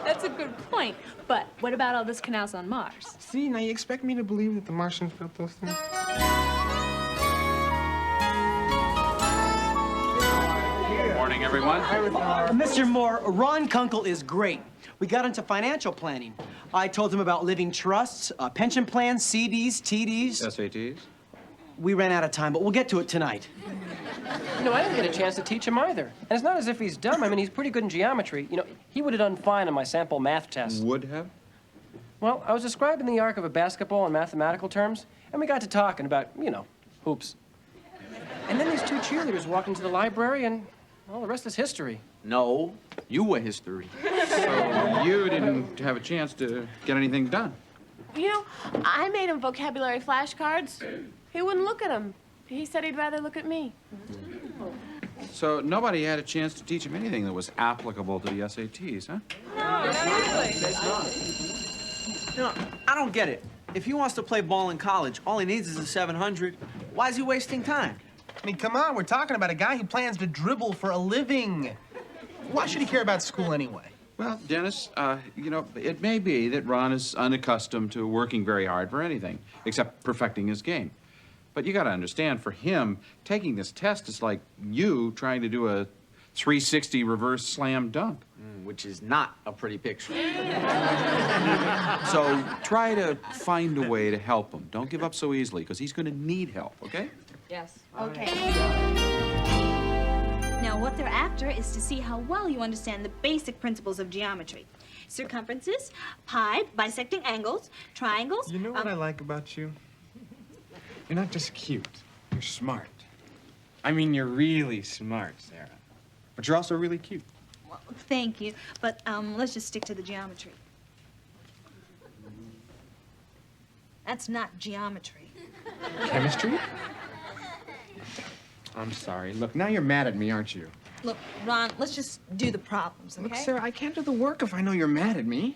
That's a good point. But what about all those canals on Mars?
See, now you expect me to believe that the Martians built those things?
Morning, everyone.
Mr. Moore, Ron Kunkel is great. We got into financial planning. I told him about living trusts, pension plans, CDs, TDs.
SATs?
We ran out of time, but we'll get to it tonight.
You know, I didn't get a chance to teach him either. And it's not as if he's dumb. I mean, he's pretty good in geometry. You know, he would have done fine on my sample math test.
Would have?
Well, I was describing the arc of a basketball in mathematical terms, and we got to talking about, you know, hoops. And then these two cheerleaders walked into the library, and, well, the rest is history.
No, you were history.
So you didn't have a chance to get anything done.
You know, I made him vocabulary flashcards. He wouldn't look at them. He said he'd rather look at me.
So nobody had a chance to teach him anything that was applicable to the SATs, huh?
No, I don't get it. If he wants to play ball in college, all he needs is a 700. Why is he wasting time?
I mean, come on, we're talking about a guy who plans to dribble for a living. Why should he care about school anyway?
Well, Dennis, you know, it may be that Ron is unaccustomed to working very hard for anything, except perfecting his game. But you gotta understand, for him, taking this test is like you trying to do a 360 reverse slam dunk.
Which is not a pretty picture.
So try to find a way to help him. Don't give up so easily, because he's gonna need help, okay?
Yes.
Okay. Now, what they're after is to see how well you understand the basic principles of geometry. Circumferences, pi, bisecting angles, triangles.
You know what I like about you? You're not just cute, you're smart. I mean, you're really smart, Sarah. But you're also really cute.
Well, thank you, but let's just stick to the geometry. That's not geometry.
Chemistry? I'm sorry. Look, now you're mad at me, aren't you?
Look, Ron, let's just do the problems, okay?
Look, Sarah, I can't do the work if I know you're mad at me.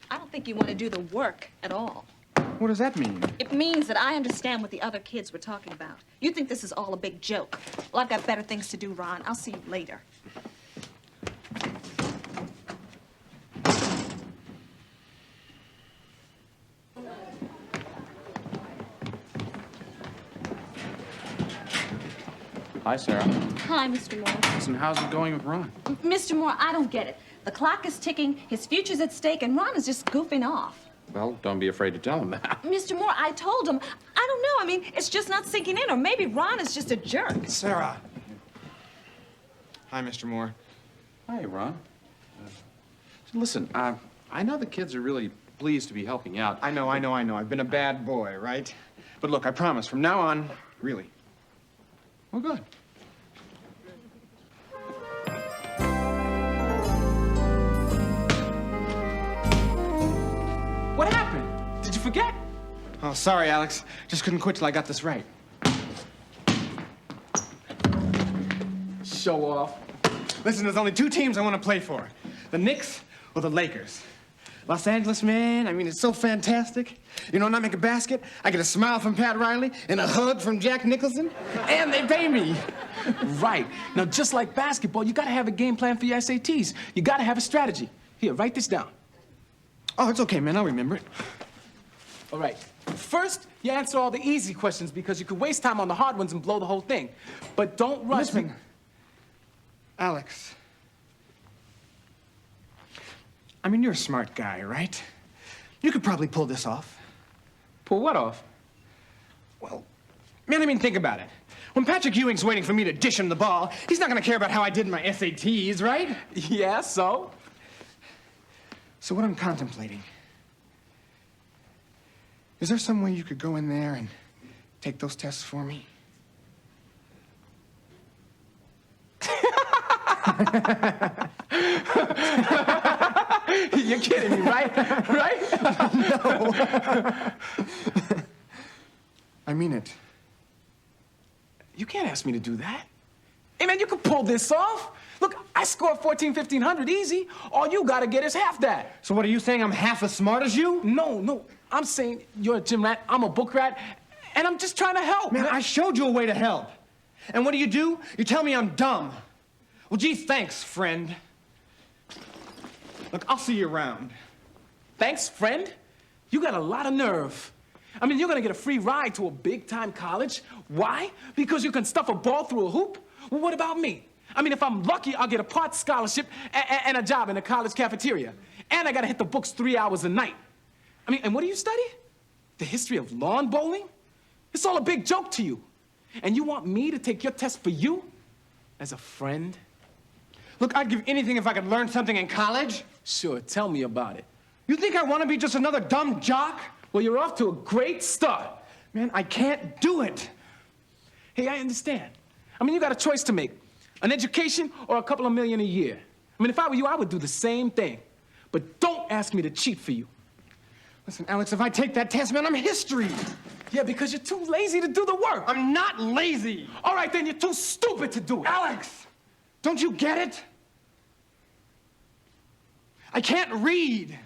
I don't think you want to do the work at all.
What does that mean?
It means that I understand what the other kids were talking about. You think this is all a big joke. Well, I've got better things to do, Ron. I'll see you later.
Hi, Sarah.
Hi, Mr. Moore.
Listen, how's it going with Ron?
Mr. Moore, I don't get it. The clock is ticking, his future's at stake, and Ron is just goofing off.
Well, don't be afraid to tell him that.
Mr. Moore, I told him. I don't know. I mean, it's just not sinking in, or maybe Ron is just a jerk.
Sarah. Hi, Mr. Moore.
Hi, Ron. Listen, I know the kids are really pleased to be helping out.
I know. I've been a bad boy, right? But look, I promise, from now on, really.
Well, good.
What happened? Did you forget? Oh, sorry, Alex. Just couldn't quit till I got this right. Show off. Listen, there's only two teams I want to play for. The Knicks or the Lakers. Los Angeles, man, I mean, it's so fantastic. You know, when I make a basket, I get a smile from Pat Riley and a hug from Jack Nicholson, and they pay me.
Right. Now, just like basketball, you gotta have a game plan for your SATs. You gotta have a strategy. Here, write this down.
Oh, it's okay, man. I'll remember it.
All right. First, you answer all the easy questions because you could waste time on the hard ones and blow the whole thing. But don't rush.
Listen, Alex. I mean, you're a smart guy, right? You could probably pull this off.
Pull what off?
Well, man, I mean, think about it. When Patrick Ewing's waiting for me to dish him the ball, he's not gonna care about how I did in my SATs, right?
Yeah, so?
So what I'm contemplating, is there some way you could go in there and take those tests for me?
You're kidding me, right? Right?
No. I mean it.
You can't ask me to do that. Hey, man, you can pull this off. Look, I scored 1,400 easy. All you gotta get is half that.
So what are you saying, I'm half as smart as you?
No. I'm saying you're a gym rat, I'm a book rat, and I'm just trying to help.
Man, I showed you a way to help. And what do? You tell me I'm dumb. Well, gee, thanks, friend. Look, I'll see you around.
Thanks, friend. You got a lot of nerve. I mean, you're gonna get a free ride to a big-time college. Why? Because you can stuff a ball through a hoop? Well, what about me? I mean, if I'm lucky, I'll get a part scholarship and a job in a college cafeteria. And I gotta hit the books 3 hours a night. I mean, and what do you study? The history of lawn bowling? It's all a big joke to you. And you want me to take your test for you? As a friend?
Look, I'd give anything if I could learn something in college.
Sure, tell me about it.
You think I want to be just another dumb jock?
Well, you're off to a great start.
Man, I can't do it.
Hey, I understand. I mean, you got a choice to make. An education or a couple of million a year. I mean, if I were you, I would do the same thing. But don't ask me to cheat for you.
Listen, Alex, if I take that test, man, I'm history.
Yeah, because you're too lazy to do the work.
I'm not lazy.
All right, then you're too stupid to do it.
Alex, don't you get it? I can't read.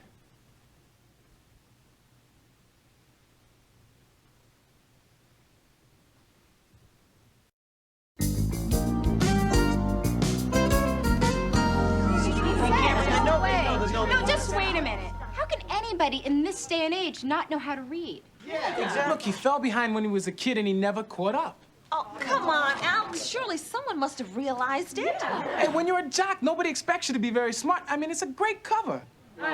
No, just wait a minute. How can anybody in this day and age not know how to read?
Yeah, exactly. Look, he fell behind when he was a kid and he never caught up.
Oh, come on, Alex. Surely someone must have realized it.
Hey, when you're a jock, nobody expects you to be very smart. I mean, it's a great cover.
No,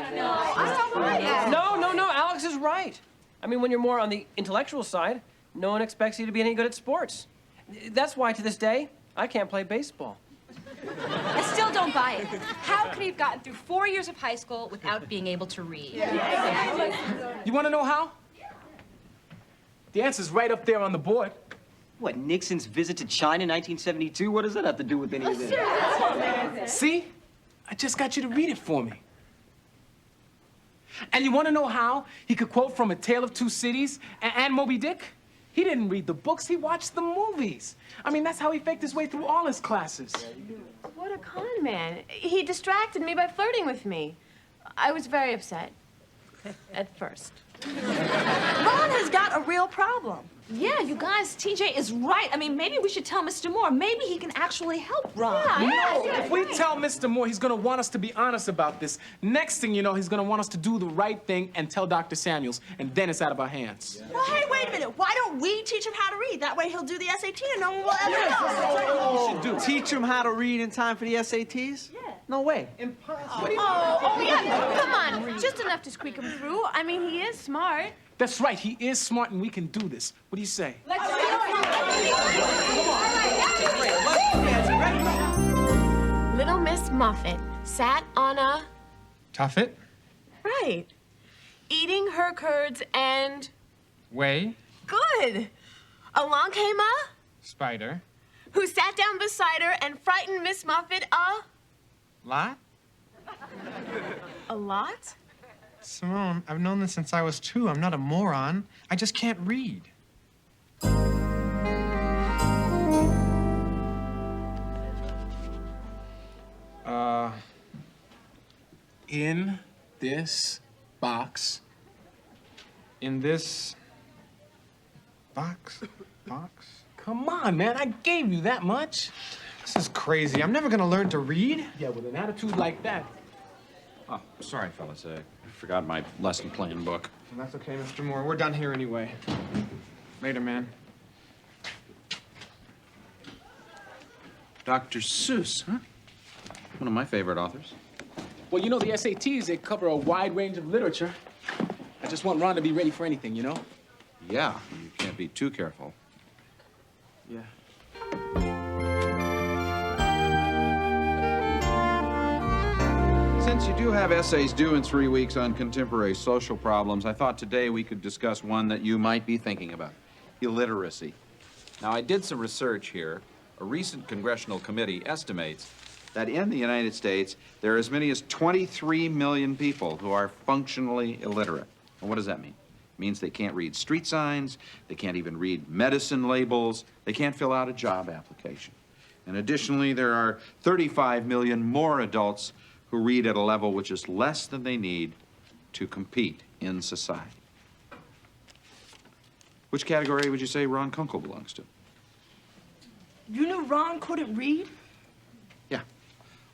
Alex is right. I mean, when you're more on the intellectual side, no one expects you to be any good at sports. That's why, to this day, I can't play baseball.
I still don't buy it. How could he have gotten through 4 years of high school without being able to read?
You want to know how? The answer's right up there on the board.
What, Nixon's visit to China in 1972? What does that have to do with any of this?
See? I just got you to read it for me. And you want to know how he could quote from A Tale of Two Cities and Moby Dick? He didn't read the books, he watched the movies. I mean, that's how he faked his way through all his classes.
What a con man. He distracted me by flirting with me. I was very upset. At first.
Ron has got a real problem. Yeah, you guys, TJ is right. I mean, maybe we should tell Mr. Moore. Maybe he can actually help Ron.
If we tell Mr. Moore, he's gonna want us to be honest about this. Next thing you know, he's gonna want us to do the right thing and tell Dr. Samuels, and then it's out of our hands.
Well, hey, wait a minute. Why don't we teach him how to read? That way he'll do the SAT and no one will ever know.
Teach him how to read in time for the SATs? Yeah. No way.
Oh, yeah, come on. Just enough to squeak him through. I mean, he is smart.
That's right, he is smart and we can do this. What do you say?
Let's Little Miss Muffet sat on a...
Tuffet?
Right. Eating her curds and...
Way?
Good. Along came a...
Spider?
Who sat down beside her and frightened Miss Muffet a...
Lot?
A lot?
Simone, I've known this since I was 2. I'm not a moron. I just can't read.
In this box.
In this... box?
Come on, man, I gave you that much.
This is crazy. I'm never gonna learn to read.
Yeah, with an attitude like that.
Oh, sorry, fellas. I forgot my lesson plan book.
Well, that's okay, Mr. Moore. We're done here anyway. Later, man.
Dr. Seuss, huh? One of my favorite authors.
Well, you know, the SATs, they cover a wide range of literature. I just want Ron to be ready for anything, you know?
Yeah, you can't be too careful.
Yeah.
Since you do have essays due in 3 weeks on contemporary social problems, I thought today we could discuss one that you might be thinking about: illiteracy. Now, I did some research here. A recent congressional committee estimates that in the United States, there are as many as 23 million people who are functionally illiterate. And what does that mean? It means they can't read street signs, they can't even read medicine labels, they can't fill out a job application. And additionally, there are 35 million more adults who read at a level which is less than they need to compete in society. Which category would you say Ron Kunkel belongs to?
You knew Ron couldn't read?
Yeah.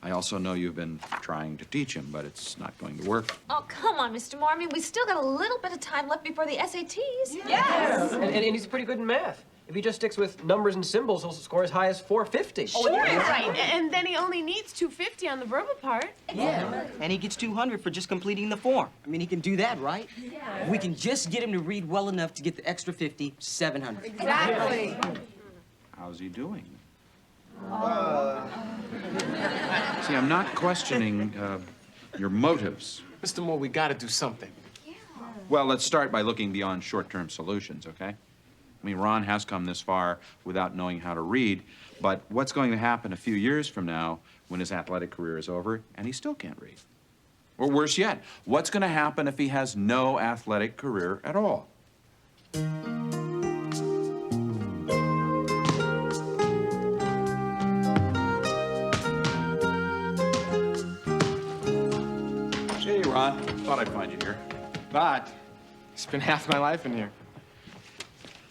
I also know you've been trying to teach him, but it's not going to work.
Oh, come on, Mr. Moore. I mean, we still got a little bit of time left before the SATs.
Yes! And he's pretty good in math. If he just sticks with numbers and symbols, he'll score as high as 450.
Sure, right. And then he only needs 250 on the verbal part.
Yeah, and he gets 200 for just completing the form. I mean, he can do that, right?
Yeah.
If we can just get him to read well enough to get the extra 50, 700.
Exactly.
How's he doing? See, I'm not questioning your motives.
Mr. Moore, we gotta do something.
Well, let's start by looking beyond short-term solutions, okay? I mean, Ron has come this far without knowing how to read, but what's going to happen a few years from now when his athletic career is over and he still can't read? Or worse yet, what's going to happen if he has no athletic career at all? Hey, Ron. Thought I'd find you here.
But it's been half my life in here.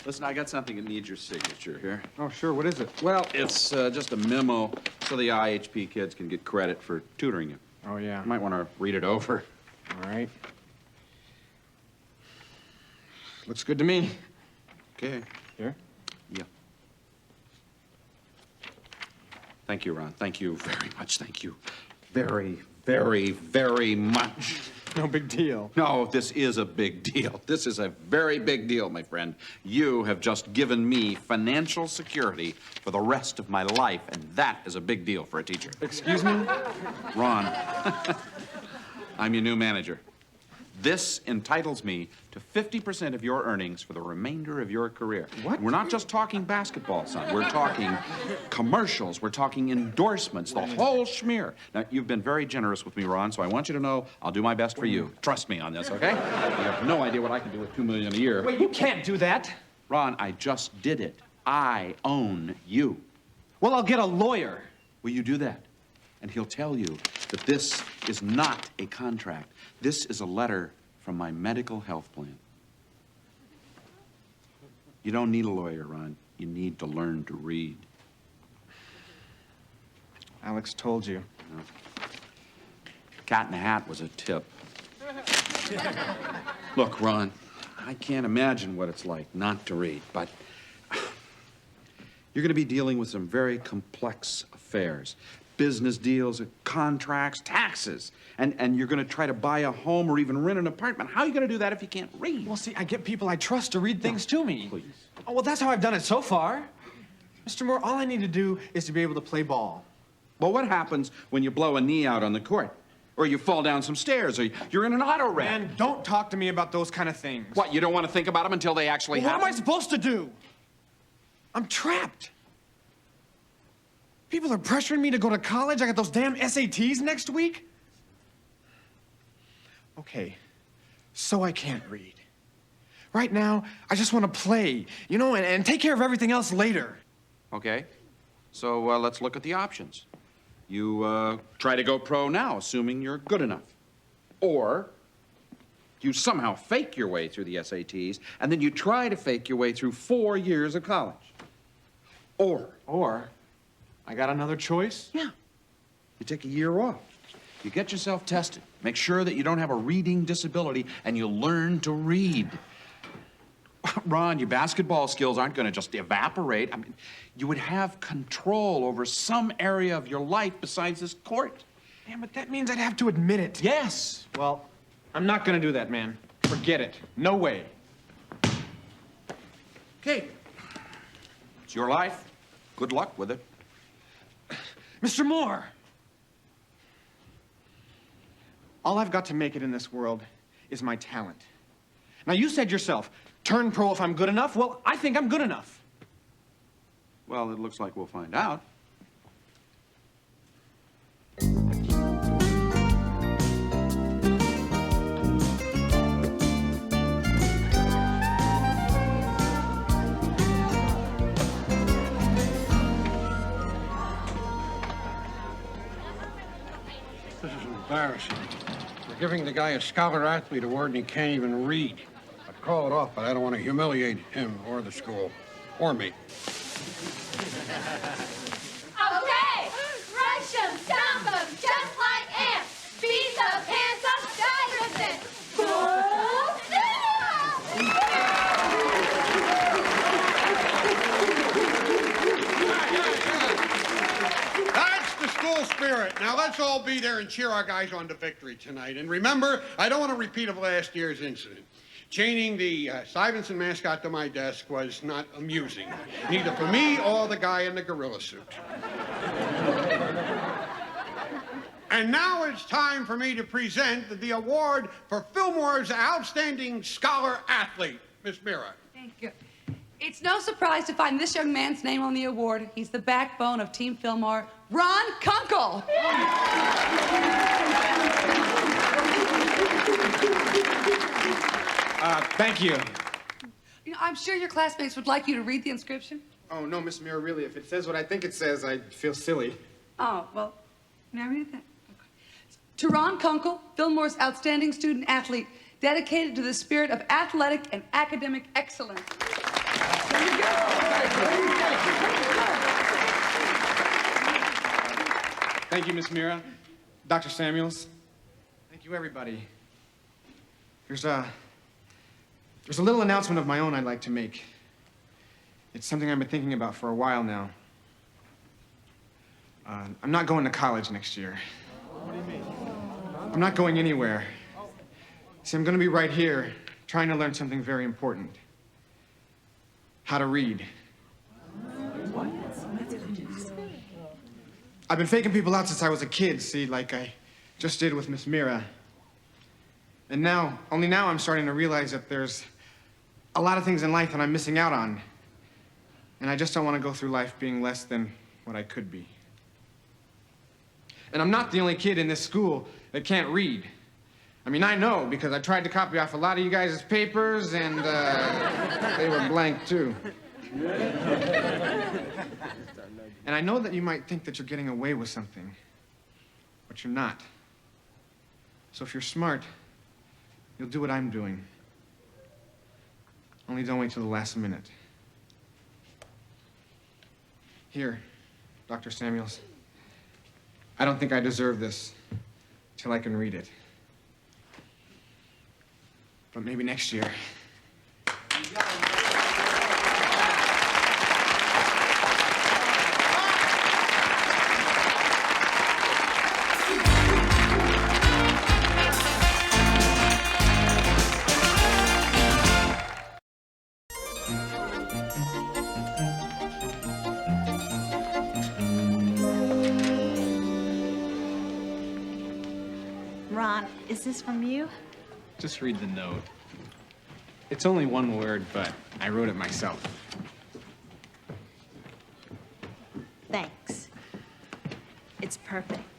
Listen, I got something that needs your signature here.
Oh, sure. What is it?
Well, it's just a memo so the IHP kids can get credit for tutoring you.
Oh, yeah.
You might want to read it over.
All right. Looks good to me.
Okay.
Here?
Yeah. Thank you, Ron. Thank you very much. Thank you very, very, very much.
No big deal.
No, this is a big deal. This is a very big deal, my friend. You have just given me financial security for the rest of my life, and that is a big deal for a teacher.
Excuse me?
Ron, I'm your new manager. This entitles me to 50% of your earnings for the remainder of your career.
What?
We're not just talking basketball, son. We're talking commercials. We're talking endorsements, the whole schmear. Now, you've been very generous with me, Ron, so I want you to know I'll do my best for you. Trust me on this, okay? You have no idea what I can do with $2 million a year.
Wait, you can't do that.
Ron, I just did it. I own you.
Well, I'll get a lawyer.
Will you do that? And he'll tell you that this is not a contract. This is a letter from my medical health plan. You don't need a lawyer, Ron. You need to learn to read.
Alex told you.
No. Cat in the Hat was a tip. Look, Ron, I can't imagine what it's like not to read, but you're going to be dealing with some very complex affairs. Business deals, contracts, taxes. And you're going to try to buy a home or even rent an apartment. How are you going to do that if you can't read?
Well, see, I get people I trust to read things to me.
Please.
Oh, well, that's how I've done it so far. Mr. Moore, all I need to do is to be able to play ball.
Well, what happens when you blow a knee out on the court? Or you fall down some stairs, or you're in an auto wreck?
Man, don't talk to me about those kind of things.
What, you don't want to think about them until they actually
Well,
happen?
what am I supposed to do? I'm trapped. People are pressuring me to go to college. I got those damn SATs next week. Okay, so I can't read. Right now, I just want to play, you know, and take care of everything else later.
Okay, so let's look at the options. You try to go pro now, assuming you're good enough. Or you somehow fake your way through the SATs, and then you try to fake your way through 4 years of college.
Or, I got another choice?
Yeah. You take a year off. You get yourself tested. Make sure that you don't have a reading disability, and you learn to read. Ron, your basketball skills aren't going to just evaporate. I mean, you would have control over some area of your life besides this court.
Yeah, but that means I'd have to admit it.
Yes.
Well, I'm not gonna do that, man. Forget it. No way.
Okay. It's your life. Good luck with it.
Mr. Moore! All I've got to make it in this world is my talent. Now, you said yourself, turn pro if I'm good enough. Well, I think I'm good enough.
Well, it looks like we'll find out.
This is embarrassing. We're giving the guy a Scholar Athlete Award and he can't even read. I'd call it off, but I don't want to humiliate him or the school. Or me.
Okay, rush 'em, stomp 'em, just like ants. Beat the pants off Stuyvesant.
That's the school spirit. Now let's all be there and cheer our guys on to victory tonight. And remember, I don't want a repeat of last year's incident. Chaining the Stuyvesant mascot to my desk was not amusing, neither for me or the guy in the gorilla suit. And now it's time for me to present the award for Fillmore's Outstanding Scholar Athlete, Miss Mira.
Thank you. It's no surprise to find this young man's name on the award. He's the backbone of Team Fillmore, Ron Kunkel.
Thank you.
You know, I'm sure your classmates would like you to read the inscription.
Oh, no, Miss Mira, really, if it says what I think it says, I feel silly.
Oh, well, may I read it then? Okay. To Ron Kunkel, Fillmore's outstanding student athlete, dedicated to the spirit of athletic and academic excellence. There you go.
Thank you, Miss Mira. Dr. Samuels. Thank you, everybody. There's a little announcement of my own I'd like to make. It's something I've been thinking about for a while now. I'm not going to college next year. What do you mean? I'm not going anywhere. See, I'm going to be right here, trying to learn something very important. How to read. I've been faking people out since I was a kid, see, like I just did with Miss Mira. And now, only now I'm starting to realize that there's a lot of things in life that I'm missing out on. And I just don't want to go through life being less than what I could be. And I'm not the only kid in this school that can't read. I mean, I know, because I tried to copy off a lot of you guys' papers, and they were blank, too. And I know that you might think that you're getting away with something, but you're not. So if you're smart, you'll do what I'm doing. Only don't wait till the last minute. Here, Dr. Samuels. I don't think I deserve this till I can read it. But maybe next year.
Ron, is this from you?
Just read the note. It's only one word, but I wrote it myself.
Thanks. It's perfect.